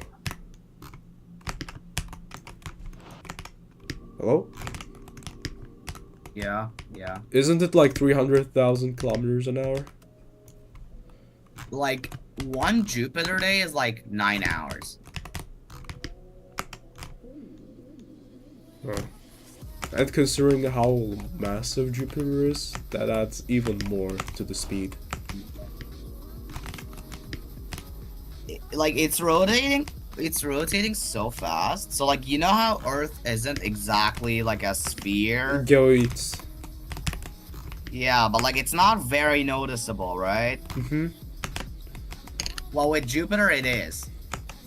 Hello? Yeah. Isn't it like 300,000 kilometers an hour? Like, one Jupiter day is like 9 hours. Oh. And considering how massive Jupiter is, that adds even more to the speed. Like, it's rotating so fast. So, like, you know how Earth isn't exactly like a sphere? Goits. Yeah, but like, it's not very noticeable, right? Mm-hmm. Well, with Jupiter, it is.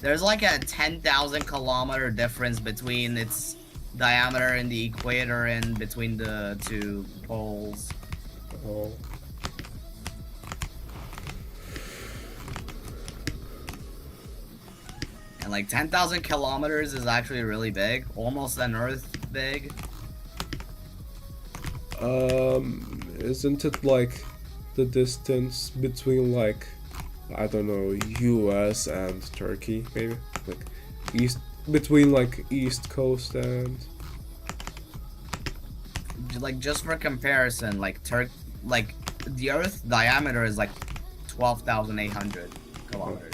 There's like a 10,000 kilometer difference between its diameter and the equator and between the two poles. Oh. And like 10,000 kilometers is actually really big. Almost an Earth big. Isn't it like the distance between like, I don't know, US and Turkey, maybe? Like between like East Coast and... Like, just for comparison, like the Earth diameter is like 12,800 kilometers.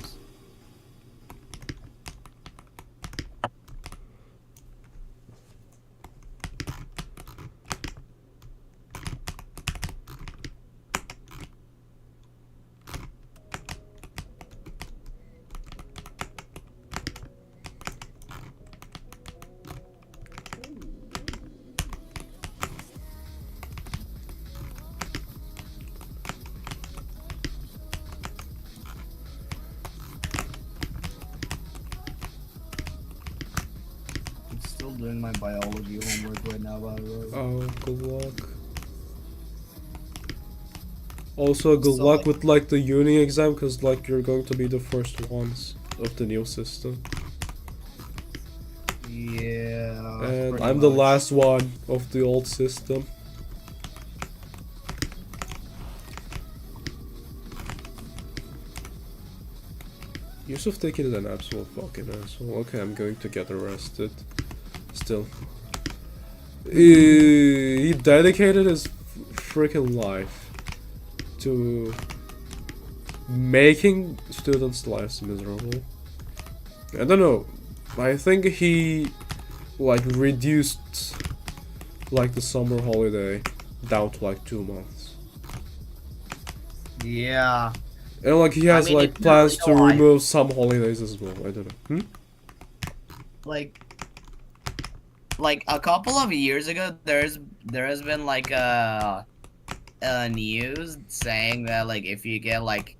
Doing my biology homework right now, by the way. Oh, good luck. Also, good So, luck like, with like the uni exam, because like you're going to be the first ones of the new system. Yeah. And I'm the last one of the old system. Yusuf taking an absolute fucking asshole. Okay, I'm going to get arrested. Still. He dedicated his freaking life to making students' lives miserable. I don't know. I think he like reduced like the summer holiday down to like 2 months. Yeah. And like he has like it's plans not to really why. remove some holidays as well. I don't know. Like a couple of years ago, there has been like a news saying that like if you get like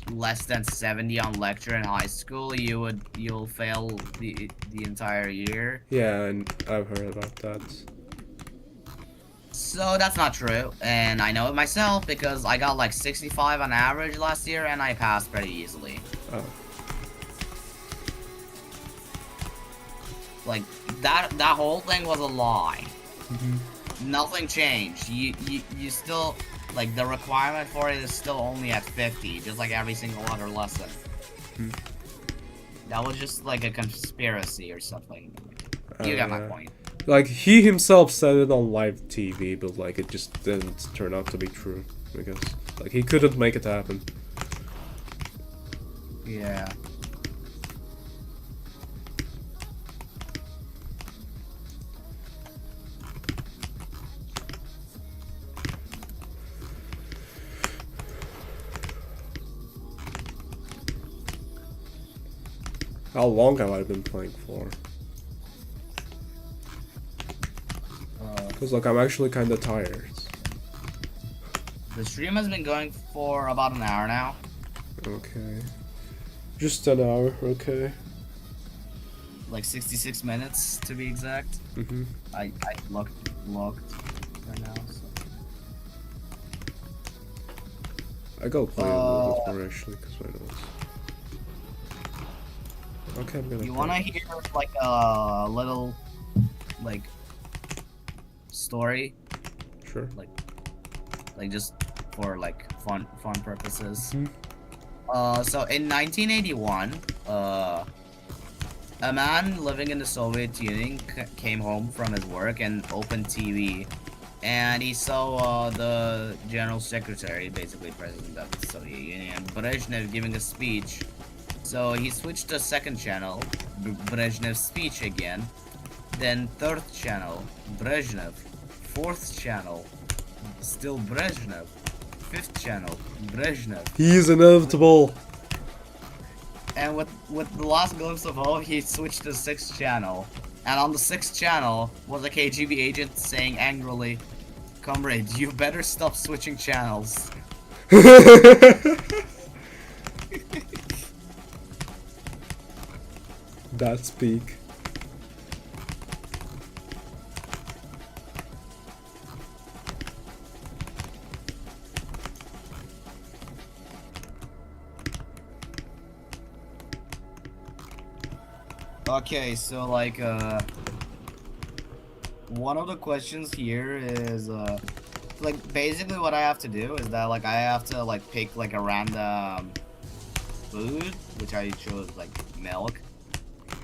less than 70 on lecture in high school, you'll fail the entire year. Yeah, and I've heard about that. So that's not true, and I know it myself because I got like 65 on average last year, and I passed pretty easily. Oh. Like that whole thing was a lie. Mm-hmm. Nothing changed. You still, like, the requirement for it is still only at 50, just like every single other lesson. Hmm. That was just like a conspiracy or something. You got my point. Like, he himself said it on live TV, but like it just didn't turn out to be true, I guess. Like, he couldn't make it happen. Yeah. How long have I been playing for? Because, like, I'm actually kind of tired. The stream has been going for about an hour now. Okay. Just an hour, okay. Like 66 minutes to be exact. Mm-hmm. I looked right now. So. I go play a little bit more, actually, because why not? Okay, I'm gonna You play. wanna hear like a little, like, story? Sure. Like just for like fun purposes. Mm-hmm. So in 1981, a man living in the Soviet Union came home from his work and opened TV, and he saw the General Secretary, basically President of the Soviet Union, Brezhnev, giving a speech. So he switched to second channel, Brezhnev's speech again, then third channel, Brezhnev, fourth channel, still Brezhnev, fifth channel, Brezhnev. He's inevitable! And with the last glimpse of hope, he switched to sixth channel. And on the sixth channel was a KGB agent saying angrily, "Comrade, you better stop switching channels." That's peak. Okay, so like one of the questions here is like basically what I have to do is that like I have to like pick like a random food, which I chose like milk.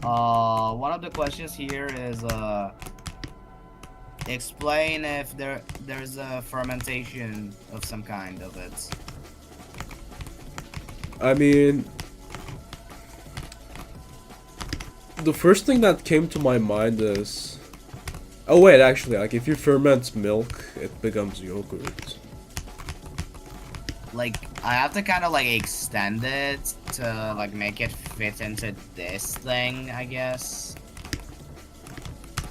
One of the questions here is explain if there's a fermentation of some kind of it. I mean, the first thing that came to my mind is, oh wait, actually, like if you ferment milk, it becomes yogurt. Like I have to kind of like extend it to like make it fit into this thing, I guess.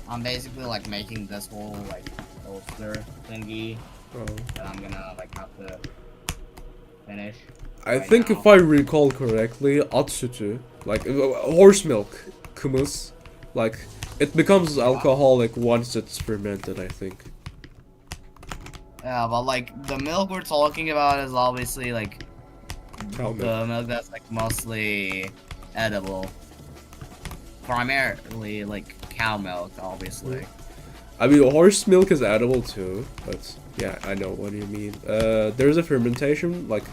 I'm basically like making this whole like toaster thingy that I'm gonna like have to finish. I right think now. if I recall correctly, at sütü, like horse milk, kumus, like it becomes alcoholic once it's fermented, I think. Yeah, but like the milk we're talking about is obviously like Cow milk. the milk that's like mostly edible. Primarily like cow milk, obviously. I mean, horse milk is edible too, but yeah, I know what you mean. There's a fermentation, like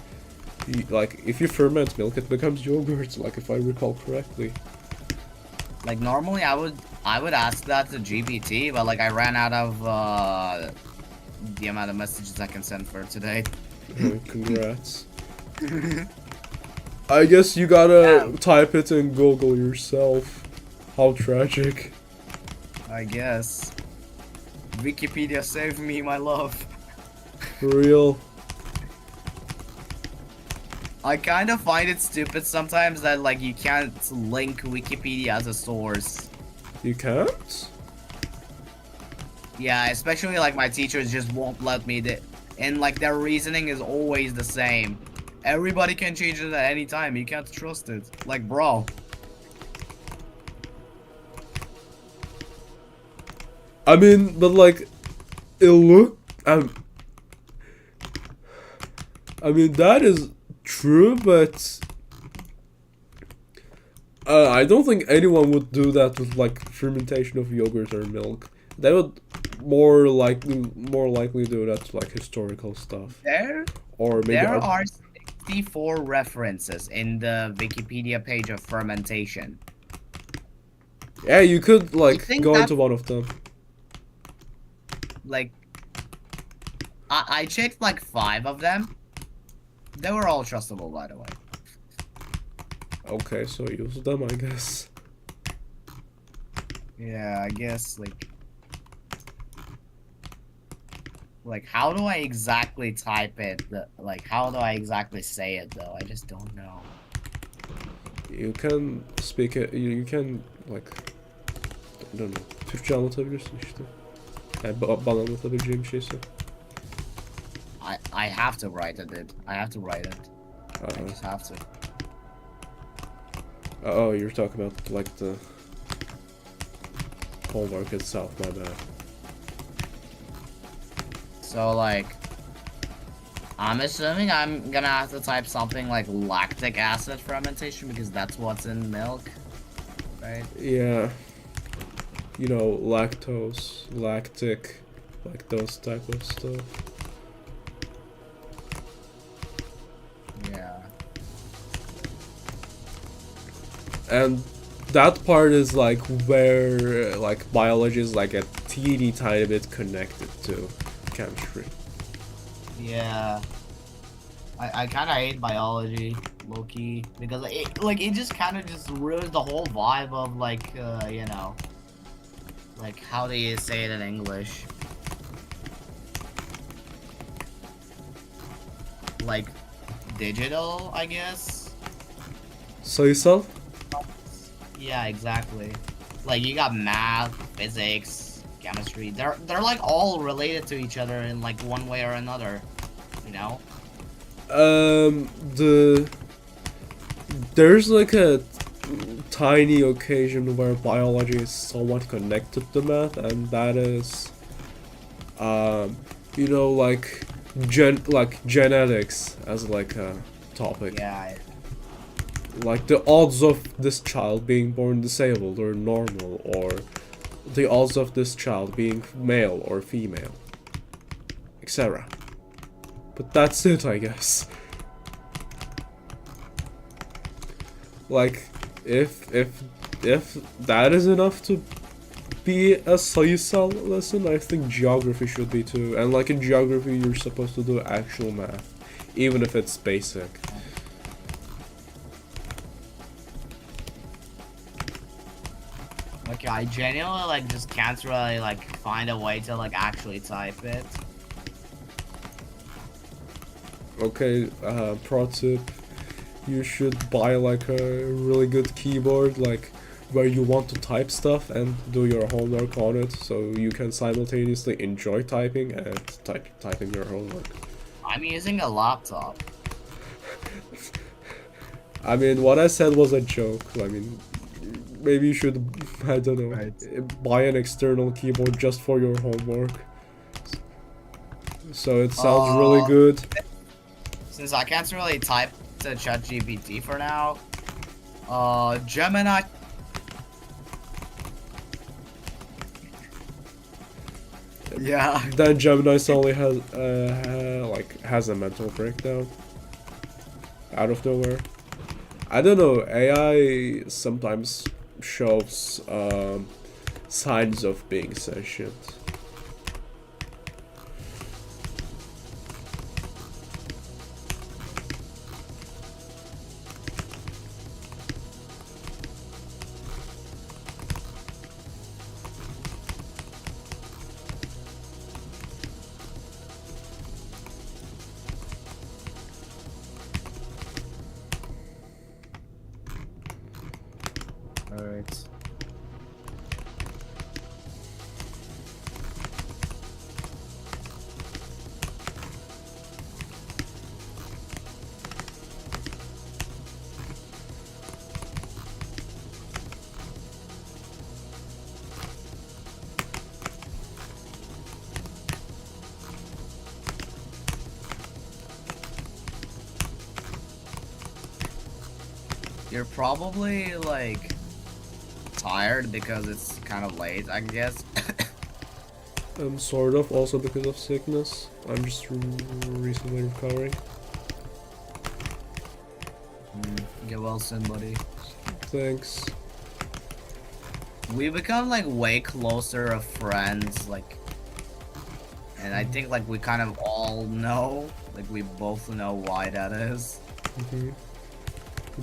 if you ferment milk, it becomes yogurt, like if I recall correctly. Like normally I would ask that to GPT, but like I ran out of the amount of messages I can send for today. Congrats. I guess you gotta type it in Google yourself. How tragic. I guess. Wikipedia saved me, my love. For real. I kind of find it stupid sometimes that like you can't link Wikipedia as a source. You can't? Yeah, especially like my teachers just won't let me. And like their reasoning is always the same. Everybody can change it at any time. You can't trust it. Like, bro. I mean, but like, Um, I mean, that is true, but I don't think anyone would do that with like fermentation of yogurt or milk. They would more likely do that to like historical stuff, There, or maybe there are 64 references in the Wikipedia page of fermentation. yeah, you could like think go that- into one of them. Like, I checked like 5 of them. They were all trustable, by the way. Okay, so use them, I guess. Yeah, I guess like how do I exactly type it? Like how do I exactly say it though? I just don't know. You can speak it. You can like. I don't know. Türkçe anlatabilirsin işte. Yani bana anlatabileceğim şeyse. I have to write it, dude. I have to write it. I just have to. Oh, you're talking about like the homework itself, my bad. So like I'm assuming I'm gonna have to type something like lactic acid fermentation because that's what's in milk, right? Yeah. You know, lactose, lactic, like those type of stuff. Yeah. And that part is like where like biology is like a teeny tiny bit connected to chemistry. Yeah. I kind of hate biology, low-key, because it just kind of just ruins the whole vibe of like, you know, like how do you say it in English? Like digital, I guess. Sayısal? Yeah, exactly. Like you got math, physics, chemistry. They're like all related to each other in like one way or another, you know? There's like a tiny occasion where biology is somewhat connected to math, and that is, you know, like genetics as like a topic. Yeah. Like the odds of this child being born disabled or normal, or the odds of this child being male or female, etc. But that's it, I guess. Like, if that is enough to be a sayısal lesson, I think geography should be too. And like in geography, you're supposed to do actual math, even if it's basic. Okay, I genuinely like just can't really like find a way to like actually type it. Okay, pro tip, you should buy like a really good keyboard, like where you want to type stuff and do your homework on it, so you can simultaneously enjoy typing and typing your homework. I'm using a laptop. I mean, what I said was a joke. I mean, maybe you should, I don't know, buy an external keyboard just for your homework. So it sounds really good. Since I can't really type to ChatGPT for now, Gemini. Yeah. Then Gemini suddenly has a mental breakdown out of nowhere. I don't know. AI sometimes shows signs of being sentient. Alright. you're probably like tired because it's kind of late, I guess. Sort of, also because of sickness. I'm just recently recovering. Get well soon, buddy. Thanks. We become like way closer of friends, like, and I think like we kind of all know, like we both know why that is.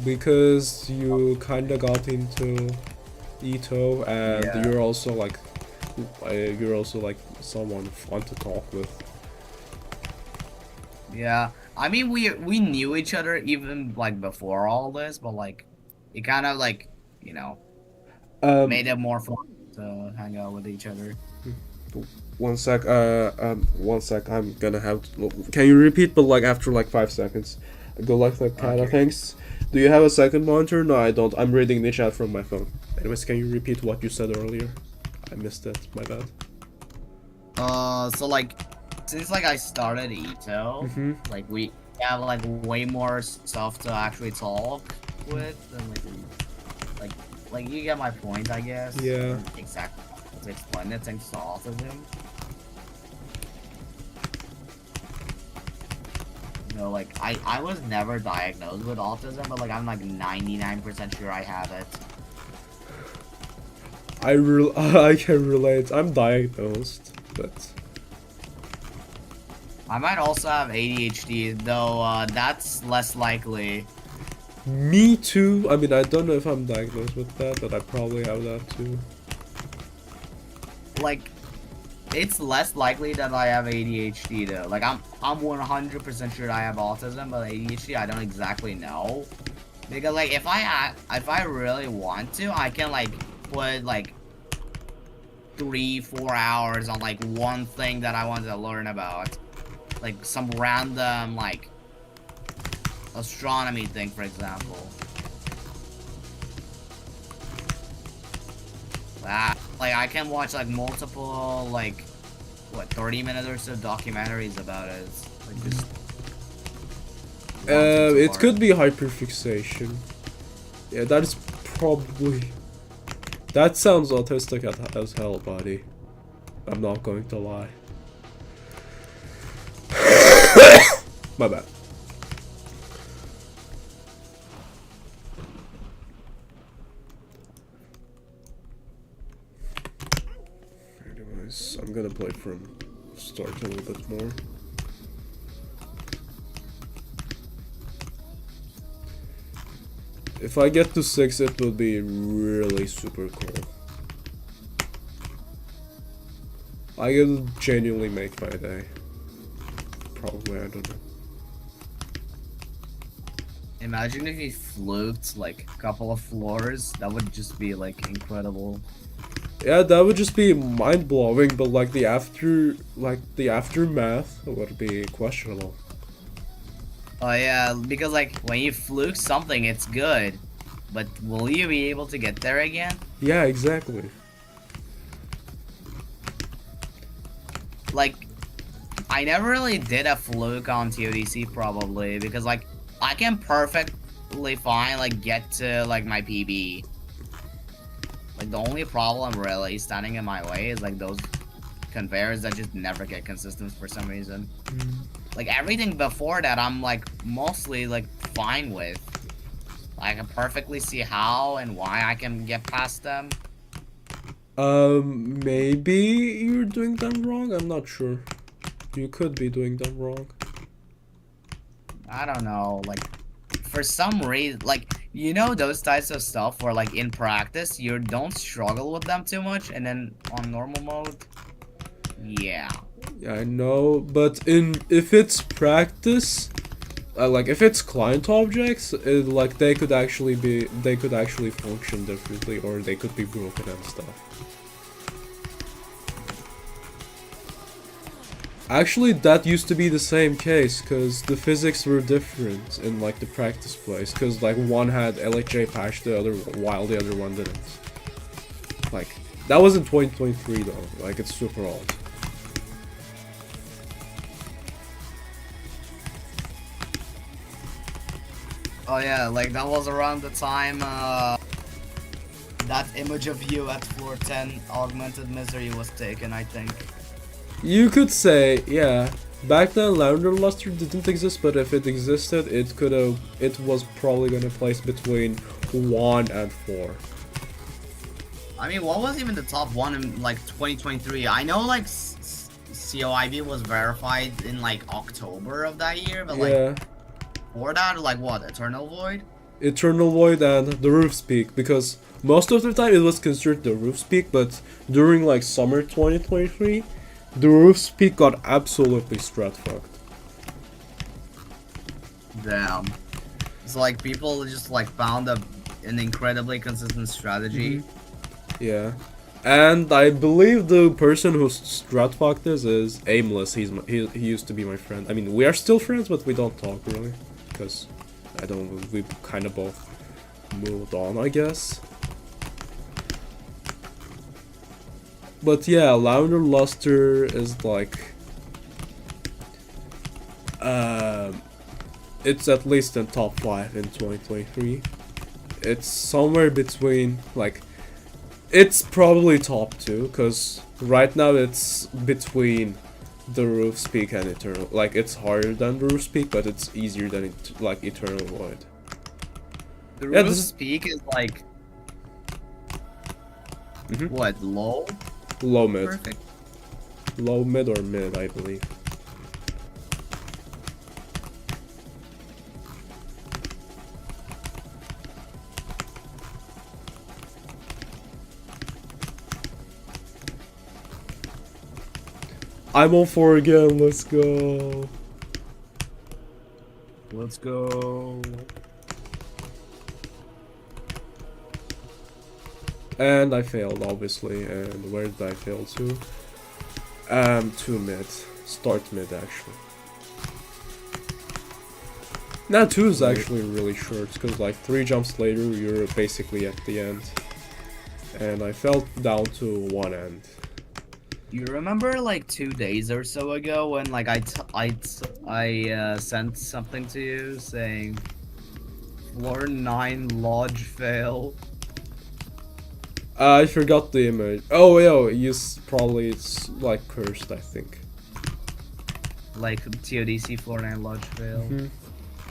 Because you kinda got into EToH, and Yeah. you're also like someone fun to talk with. Yeah, I mean we knew each other even like before all this, but like it kind of like, you know, made it more fun to hang out with each other. One sec. One sec. I'm gonna have to. Can you repeat? But like after like 5 seconds. Go like that kind of Okay. things. Do you have a second monitor? No, I don't. I'm reading the chat from my phone. Anyways, can you repeat what you said earlier? I missed it. My bad. So like since like I started EToH, like we have like way more stuff to actually talk with, and like you get my point, I guess. Yeah. Exactly. To explain it thanks to autism. You know, like I was never diagnosed with autism, but like I'm like 99% sure I have it. I can relate. I'm diagnosed, but I might also have ADHD, though that's less likely. me too. I mean, I don't know if I'm diagnosed with that, but I probably have that too. Like, it's less likely that I have ADHD though. Like I'm 100% sure I have autism, but ADHD I don't exactly know. Because like if I really want to, I can like put like 3-4 hours on like one thing that I want to learn about. Like some random like astronomy thing, for example. Like I can watch like multiple like 30-minute or so documentaries about it. Like just It could be hyperfixation. Yeah, that is probably. That sounds autistic as hell, buddy. I'm not going to lie. My bad. Anyways, I'm gonna play from start a little bit more. If I get to 6, it will be really super cool. I can genuinely make my day. Probably, I don't know. Imagine if you fluked like a couple of floors. That would just be like incredible. Yeah, that would just be mind-blowing, but like the aftermath would be questionable. Oh yeah, because like when you fluke something, it's good, but will you be able to get there again? Yeah, exactly. Like, I never really did a fluke on TODC probably because like I can perfectly fine like get to like my PB. Like the only problem really standing in my way is like those conveyors that just never get consistent for some reason. Like everything before that I'm like mostly like fine with. I can perfectly see how and why I can get past them. Maybe you're doing them wrong? I'm not sure. You could be doing them wrong. I don't know, like for some reason, like you know those types of stuff where like in practice you don't struggle with them too much, and then on normal mode, yeah. Yeah, I know, but if it's practice, like if it's client objects, like they could actually function differently, or they could be broken and stuff. Actually, that used to be the same case, because the physics were different in like the practice place, because like one had LHJ patch while the other one didn't. Like, that was in 2023 though, like it's super old. Oh yeah, like that was around the time that image of you at floor 10 augmented misery was taken, I think. You could say, yeah. Back then, Lavender Lustre didn't exist, but if it existed, it was probably gonna place between 1 and 4. I mean, what was even the top one in like 2023? I know like COIV was verified in like October of that year, but like Yeah. before that, like what? Eternal Void? Eternal Void and the Roof's Peak, because most of the time it was considered the Roof's Peak, but during like summer 2023, the Roof's Peak got absolutely strat-fucked. Damn. So like people just like found an incredibly consistent strategy. Yeah. And I believe the person who strat-fucked this is Aimless. He used to be my friend. I mean, we are still friends, but we don't talk really, because we kind of both moved on, I guess. But yeah, Lavender Lustre is like, it's at least in top 5 in 2023. It's somewhere between, like, it's probably top 2, because right now it's between the Roof's Peak and Eternal. Like, it's harder than the Roof's Peak, but it's easier than like Eternal Void. The Yeah, Roof's Peak is like what, low? Low mid. Perfect. Low mid or mid, I believe. I'm on 4 again, let's go. Let's go. And I failed, obviously. And where did I fail to? To mid. Start mid, actually. Now 2 is actually really short, because like 3 jumps later, you're basically at the end. And I fell down to 1 end. You remember like 2 days or so ago when like I sent something to you saying floor 9 lodge fail? I forgot the image. Oh, yeah, probably it's like cursed, I think. Like TODC floor 9 lodge fail.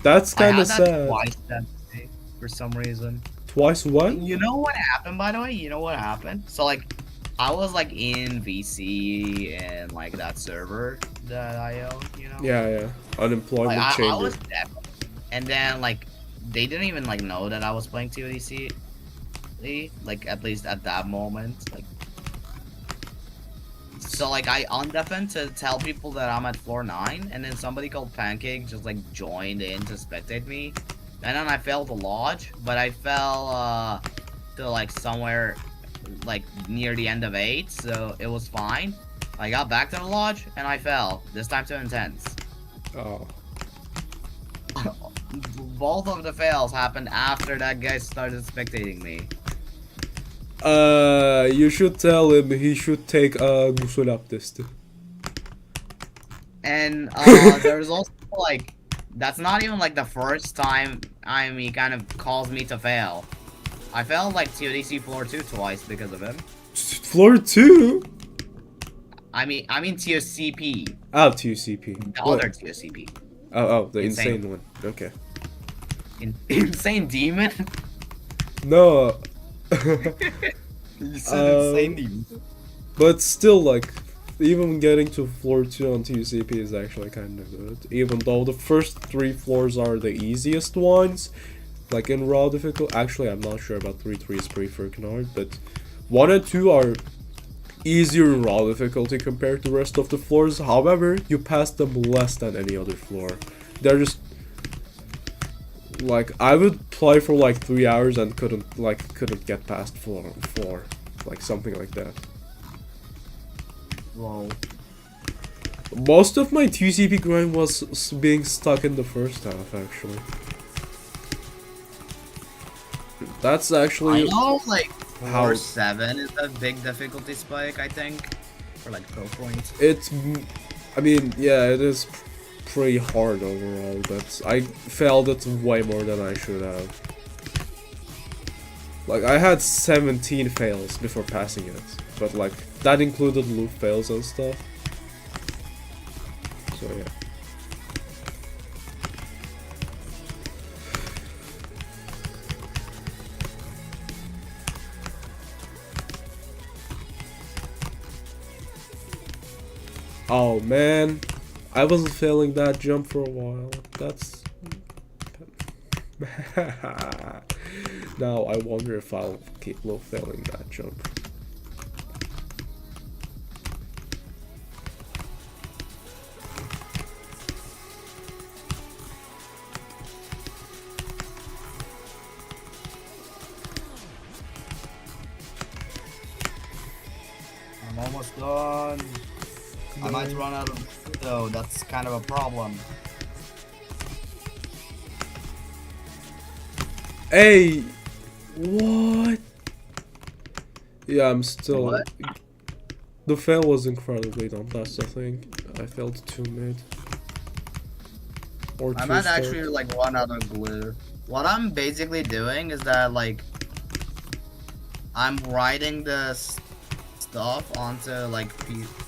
That's kind I of had that sad. twice that day for some reason. Twice what? You know what happened, by the way? You know what happened? So like, I was like in VC and like that server that I own, you know? Yeah. Unemployment Like, I chamber. was dead. And then like, they didn't even like know that I was playing TODC. Like at least at that moment. Like, so like I undeafened to tell people that I'm at floor 9, and then somebody called Pancake just like joined in to spectate me. And then I failed the lodge, but I fell to like somewhere like near the end of 8, so it was fine. I got back to the lodge and I fell, this time to intense. Oh. Both of the fails happened after that guy started spectating me. You should tell him he should take a Ghusl abdesti. And there's also like, that's not even like the first time he kind of calls me to fail. I failed like TODC floor 2 twice because of him. Floor 2? I mean TOCP. Oh, ToCP. The other TOCP. Oh, the Insane. insane one. Okay. Insane demon? No. You said insane demon. But still, like, even getting to floor 2 on ToCP is actually kind of good. Even though the first 3 floors are the easiest ones. Like in raw difficulty. Actually, I'm not sure about 3 is pretty freaking hard. But 1 and 2 are easier in raw difficulty compared to the rest of the floors. However, you pass them less than any other floor. They're just like, I would play for like 3 hours and couldn't get past floor 4, like something like that. Whoa. Most of my TCP grind was being stuck in the first half, actually. That's actually I know, like, how 4-7 is a big difficulty spike, I think, for like pro points. I mean, yeah, it is pretty hard overall, but I failed it way more than I should have. Like, I had 17 fails before passing it, but like, that included loop fails and stuff. So yeah. Oh man, I wasn't failing that jump for a while. That's... Now I wonder if I'll keep low failing that jump. I'm almost done. I might run out of food though, that's kind of a problem. Hey! What? Yeah, I'm still... What? The fail was incredibly dumb, that's the thing. I failed 2 mid. Or 2 I might start. actually like run out of glue. What I'm basically doing is that like I'm writing the stuff onto like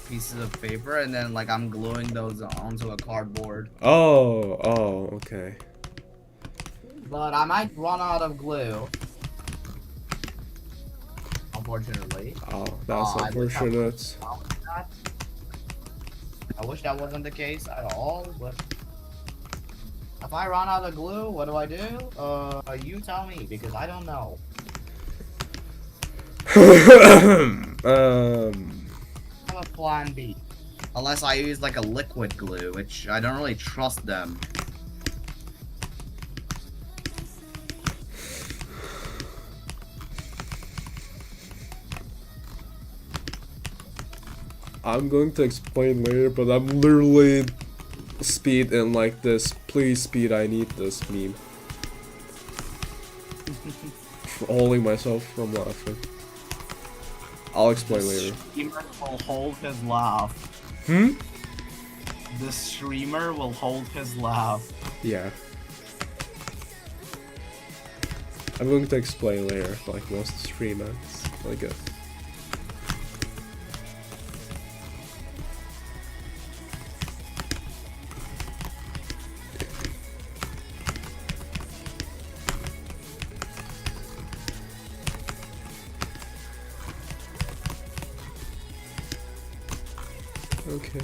pieces of paper and then like I'm gluing those onto a cardboard. Oh, okay. But I might run out of glue. Unfortunately. Oh, that's unfortunate. I wish that wasn't the case at all, but if I run out of glue, what do I do? You tell me, because I don't know. I have a plan B. Unless I use like a liquid glue, which I don't really trust them. I'm going to explain later, but I'm literally speed in like this. Please speed, I need this meme. Holding myself from laughing. I'll explain later. The streamer will hold his laugh. The streamer will hold his laugh. Yeah. I'm going to explain later, like once the stream ends. Like a... Okay.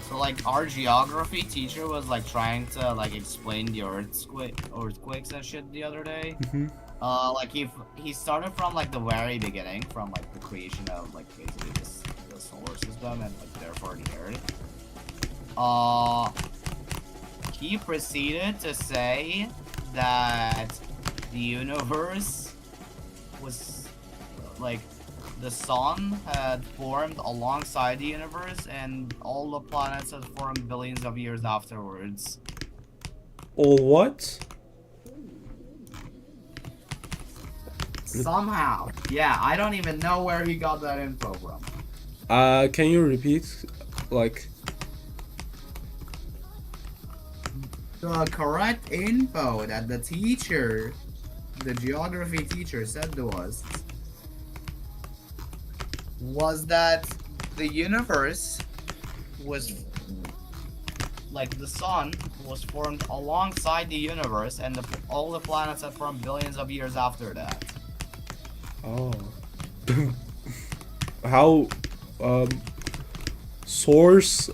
So like our geography teacher was like trying to like explain the earthquakes and shit the other day. Like he started from like the very beginning, from like the creation of like basically the solar system and like therefore the Earth. He proceeded to say that the universe was like the sun had formed alongside the universe and all the planets had formed billions of years afterwards. All what? Somehow. Yeah, I don't even know where he got that info from. Can you repeat? Like... The correct info that the teacher, the geography teacher said to us was that the universe was, like the sun was formed alongside the universe and all the planets had formed billions of years after that. Oh. How, source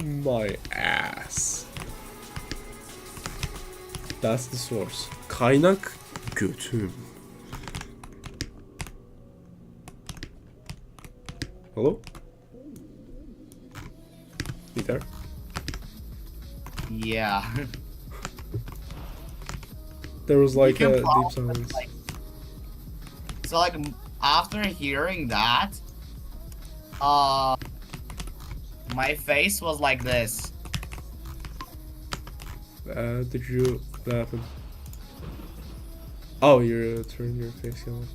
my ass. That's the source. Kaynak götüm. Hello? You there? Yeah. There was like You a can deep pause, silence. like- So like after hearing that, my face was like this. Did you... What happened? Oh, you're turning your face yellow.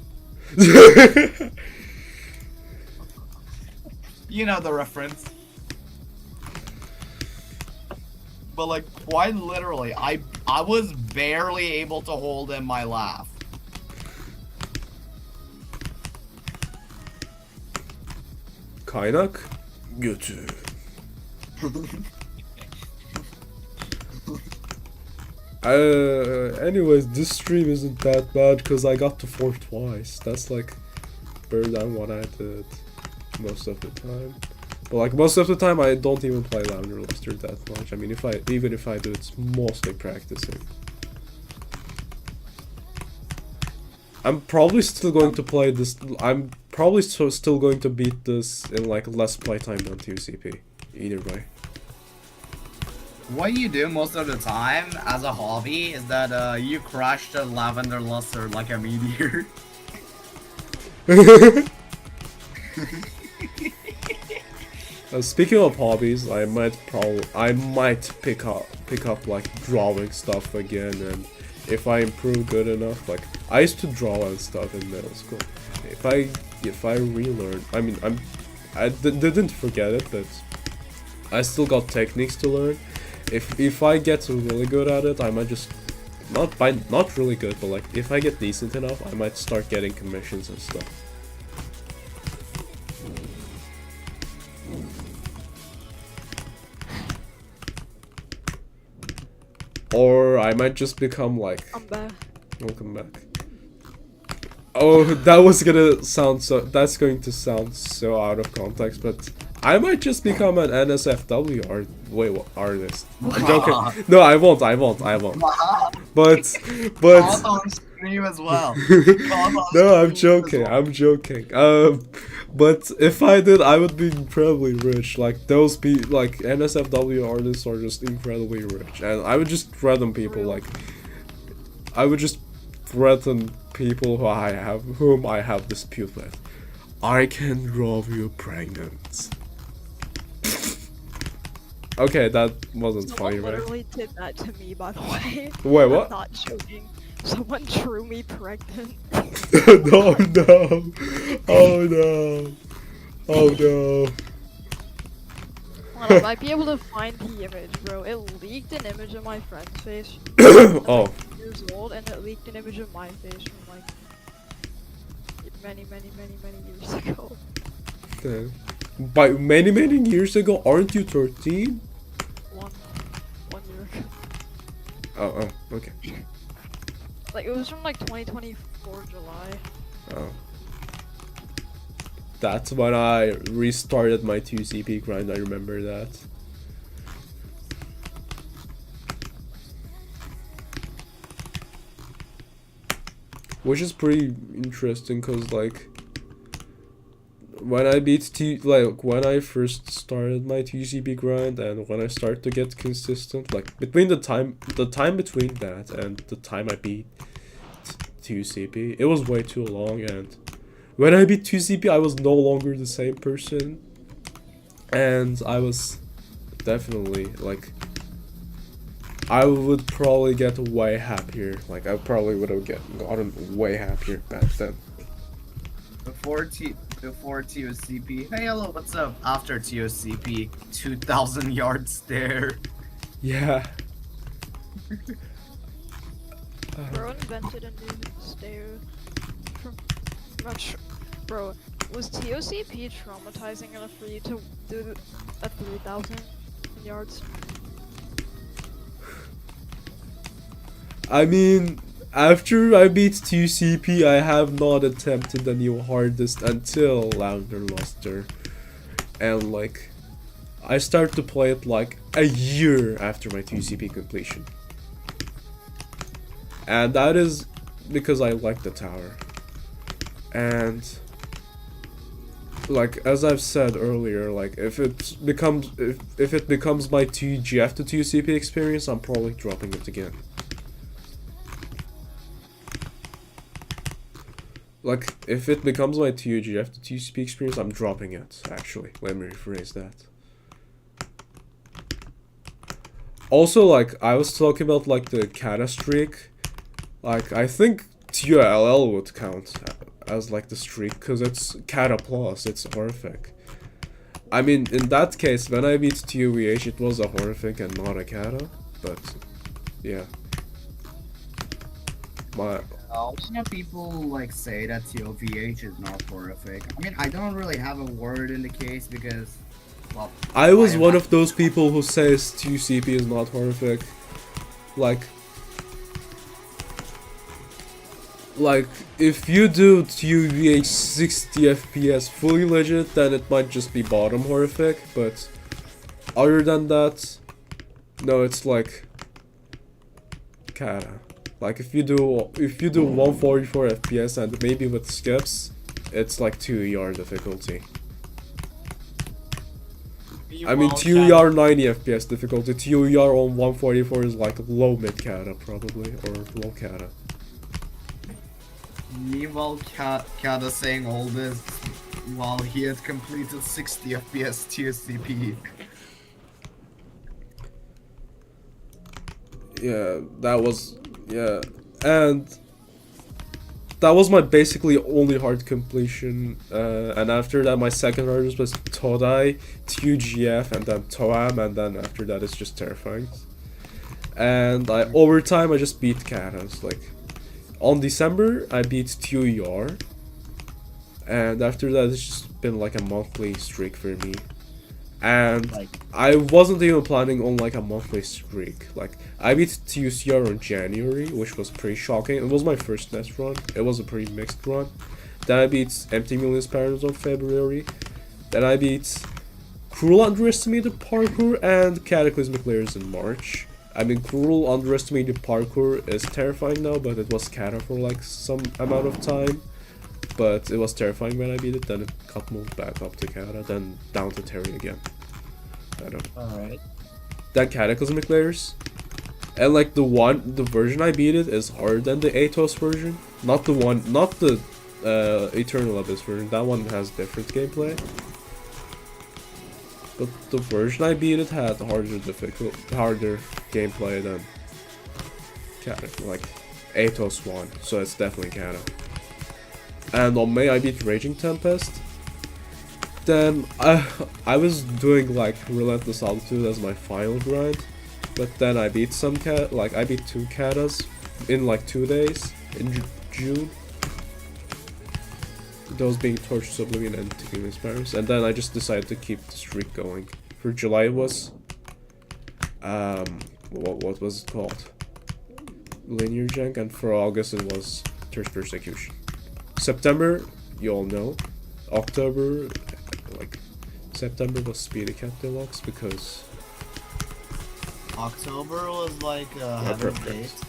You know the reference. but like quite literally, I was barely able to hold in my laugh. Kaynak götü. Anyways, this stream isn't that bad because I got to 4 twice. That's like better than what I did most of the time. But like most of the time, I don't even play Lavender Lustre that much. I mean, even if I do, it's mostly practicing. I'm probably still going to play this. I'm probably still going to beat this in like less playtime than ToCP. Either way. What you do most of the time as a hobby is that you crush the Lavender Lustre like a meteor. Speaking of hobbies, I might pick up like drawing stuff again, and if I improve good enough, like I used to draw and stuff in middle school. If I relearn, I mean I didn't forget it, but I still got techniques to learn. If I get really good at it, I might just not really good, but like if I get decent enough, I might start getting commissions and stuff. Or I might just become like. I'm back. Welcome back. Oh, that was gonna sound so. That's going to sound so out of context, but I might just become an NSFW artist. I'm joking. No, I won't. But. Call on stream as well. No, I'm joking. But if I did, I would be incredibly rich. Like those like NSFW artists are just incredibly rich, and I would just threaten people. Like, I would just threaten people whom I have dispute with. I can draw you pregnant. Okay, that wasn't funny, right? Someone literally did that to me, by the way. Wait, what? I'm not joking. Someone drew me pregnant. No. Oh no. Oh no. Hold on, I might be able to find the image, bro. It leaked an image of my friend's face. Oh. Years old, and it leaked an image of my face from like many years ago. Okay. By many years ago, aren't you 13? One year ago. Oh, okay. Like, it was from like 2024 July. Oh. That's when I restarted my ToCP grind, I remember that. Which is pretty interesting, cause like when I when I first started my ToCP grind and when I start to get consistent, like between the time between that and the time I beat ToCP, it was way too long, and when I beat ToCP I was no longer the same person, and I was definitely like, I would probably get way happier. Like I probably would have gotten way happier back then. Before ToCP, hey hello, what's up? After ToCP, 2,000 yard stare. Yeah. Bro invented a new stair. I'm not sure. Bro, was ToCP traumatizing enough for you to do a 3,000 yards? I mean, after I beat ToCP, I have not attempted the new hardest until Lavender Lustre, and like, I start to play it like a year after my ToCP completion, and that is because I like the tower, and like as I've said earlier, like if it becomes my TGF to ToCP experience, I'm probably dropping it again. Like, if it becomes my TGF to TCP experience, I'm dropping it, actually. Let me rephrase that. Also, like, I was talking about, like, the Kata streak. Like, I think TOLL would count as, like, the streak, because it's Kata plus, it's horrific. I mean, in that case, when I beat ToVH, it was a horrific and not a kata, but yeah. My I've seen people like say that TOVH is not horrific. I mean, I don't really have a word in the case because, well, I was am one not- of those people who says ToCP is not horrific. Like, if you do ToVH 60 FPS fully legit, then it might just be bottom horrific, but other than that, no, it's like kata. Like if you do 144 FPS and maybe with skips, it's like 2ER difficulty. I mean 2ER 90 FPS difficulty, 2ER on 144 is like low mid kata probably, or low kata. Meanwhile, Kata saying all this while he had completed 60 FPS TSCP. Yeah, and that was my basically only hard completion, and after that my second hardest was Todai, TUGF, and then Toam, and then after that it's just terrifying. And over time I just beat katas, like, on December I beat TUER, and after that it's just been like a monthly streak for me. And I wasn't even planning on like a monthly streak. Like, I beat TUCR in January, which was pretty shocking. It was my first nest run. It was a pretty mixed run. Then I beat Empty Millions Parents on February. Then I beat Cruel Underestimated Parkour and Cataclysmic Layers in March. I mean, Cruel Underestimated Parkour is terrifying now, but it was kata for like some amount of time. But it was terrifying when I beat it, then it got moved back up to kata, then down to Terry again. I don't know. Alright. Then Cataclysmic Layers. And like the version I beat it is harder than the EToH version. Not the Eternal Abyss version. That one has different gameplay. But the version I beat it had harder gameplay than kata, like EToH 1. So it's definitely kata. And on May I beat Raging Tempest. Then I was doing like Relentless Altitude as my final grind, but then I beat I beat 2 katas in like 2 days in June. Those being Torches of Oblivion and Taking Inspires, and then I just decided to keep the streak going. For July it was what was it called? Linear Jank, and for August it was Thirst Persecution. September, you all know. October, September was Speedy Cat Deluxe because October was like Heaven's preference. Gate.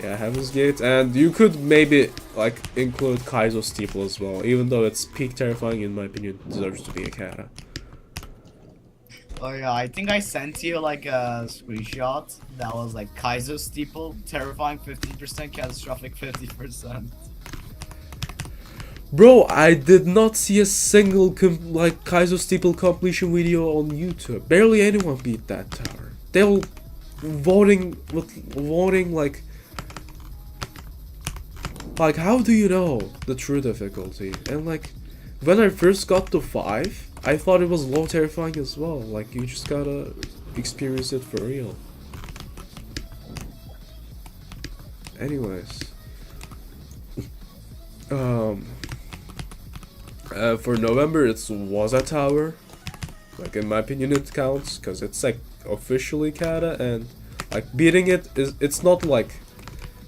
Yeah, Heaven's Gate, and you could maybe like include Kaizo Steeple as well, even though it's peak terrifying in my opinion, it deserves to be a kata. Oh yeah, I think I sent you like a screenshot that was like Kaizo Steeple, terrifying 50%, catastrophic 50%. Bro, I did not see a single Kaizo Steeple completion video on YouTube. Barely anyone beat that tower. They all voting like how do you know the true difficulty? And like when I first got to 5, I thought it was low terrifying as well. Like you just gotta experience it for real. Anyways. For November, it was a tower. Like in my opinion, it counts because it's like officially kata, and like beating it's not like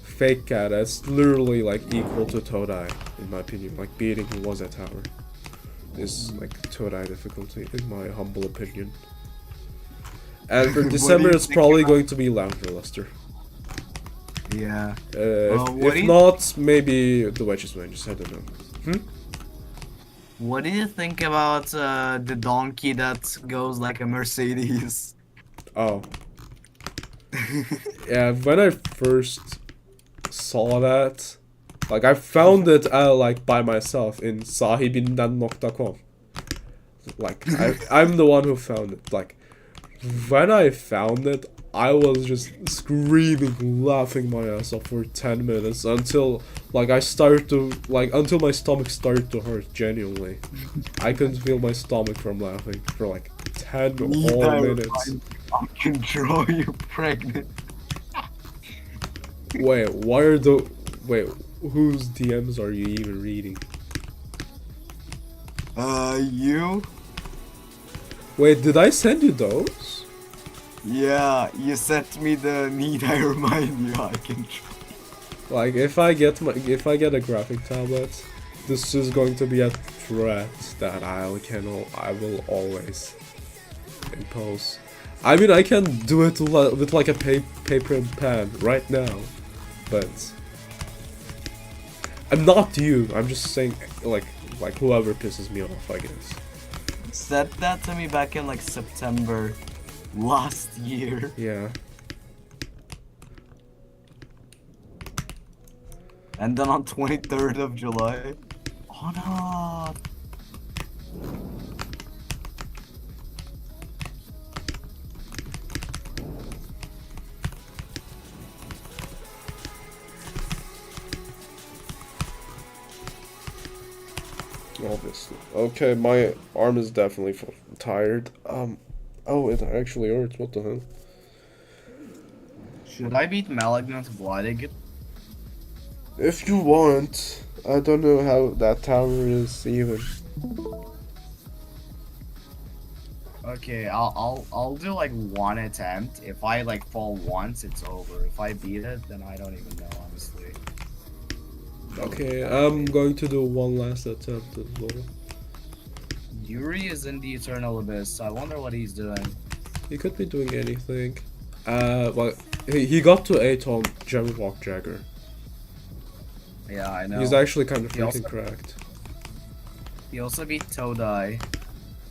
fake kata. It's literally like equal to Todai in my opinion. Like beating was a tower is like Todai difficulty in my humble opinion. And for December, it's probably going to be Lavender Lustre. Yeah. If not, maybe the Wedges Vengeance. I don't know. What do you think about the donkey that goes like a Mercedes? Oh. Yeah, when I first saw that, like I found it like by myself in sahibindan.com. Like I'm the one who found it. Like when I found it, I was just screaming, laughing my ass off for 10 minutes until like until my stomach started to hurt genuinely. I couldn't feel my stomach from laughing for like 10 whole minutes. I control you pregnant. Wait, whose DMs are you even reading? You? Wait, did I send you those? Yeah, you sent me the need I remind you I control. Like, if I get a graphic tablet, this is going to be a threat that I will always impose. I mean, I can do it with like a paper and pen right now, but I'm not you. I'm just saying, like whoever pisses me off, I guess. Said that to me back in like September last year. Yeah. And then on 23rd of July. Oh no. Obviously. Okay, my arm is definitely tired. Oh, it actually hurts. What the hell? Should I beat Malignant Blood again? If you want, I don't know how that tower is even. Okay, I'll do like one attempt. If I like fall once, it's over. If I beat it, then I don't even know, honestly. Okay, I'm going to do one last attempt as well. Yuri is in the Eternal Abyss. I wonder what he's doing. He could be doing anything. Well, he got to 8 on Gemlock Jagger. Yeah, I know. He's actually kind of He also- freaking cracked. He also beat Todai.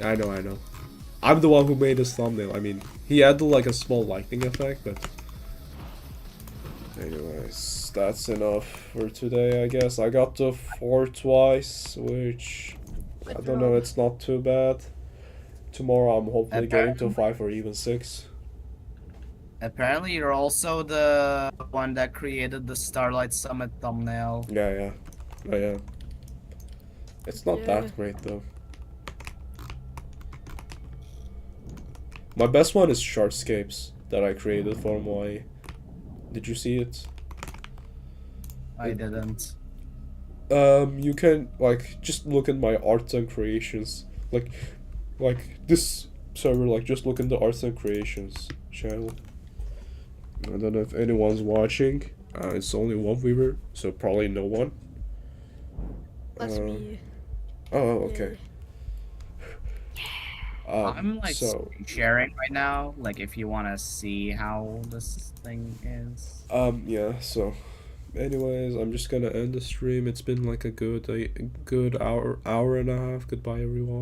I know. I'm the one who made his thumbnail. I mean, he had like a small lightning effect, but anyways, that's enough for today, I guess. I got to 4 twice, which I don't know, it's not too bad. Tomorrow I'm hopefully getting to 5 or even 6. Apparently, you're also the one that created the Starlight Summit thumbnail. Yeah. Oh, yeah. It's not Yeah. that great though. My best one is Shardscapes that I created for my. Did you see it? I didn't. You can like just look at my arts and creations, like this server. Like just look at the arts and creations channel. I don't know if anyone's watching. It's only one viewer, so probably no one. That's me. Oh, okay. I'm like so sharing right now. Like, if you want to see how this thing is. yeah. So, anyways, I'm just gonna end the stream. It's been like a good hour and a half. Goodbye, everyone.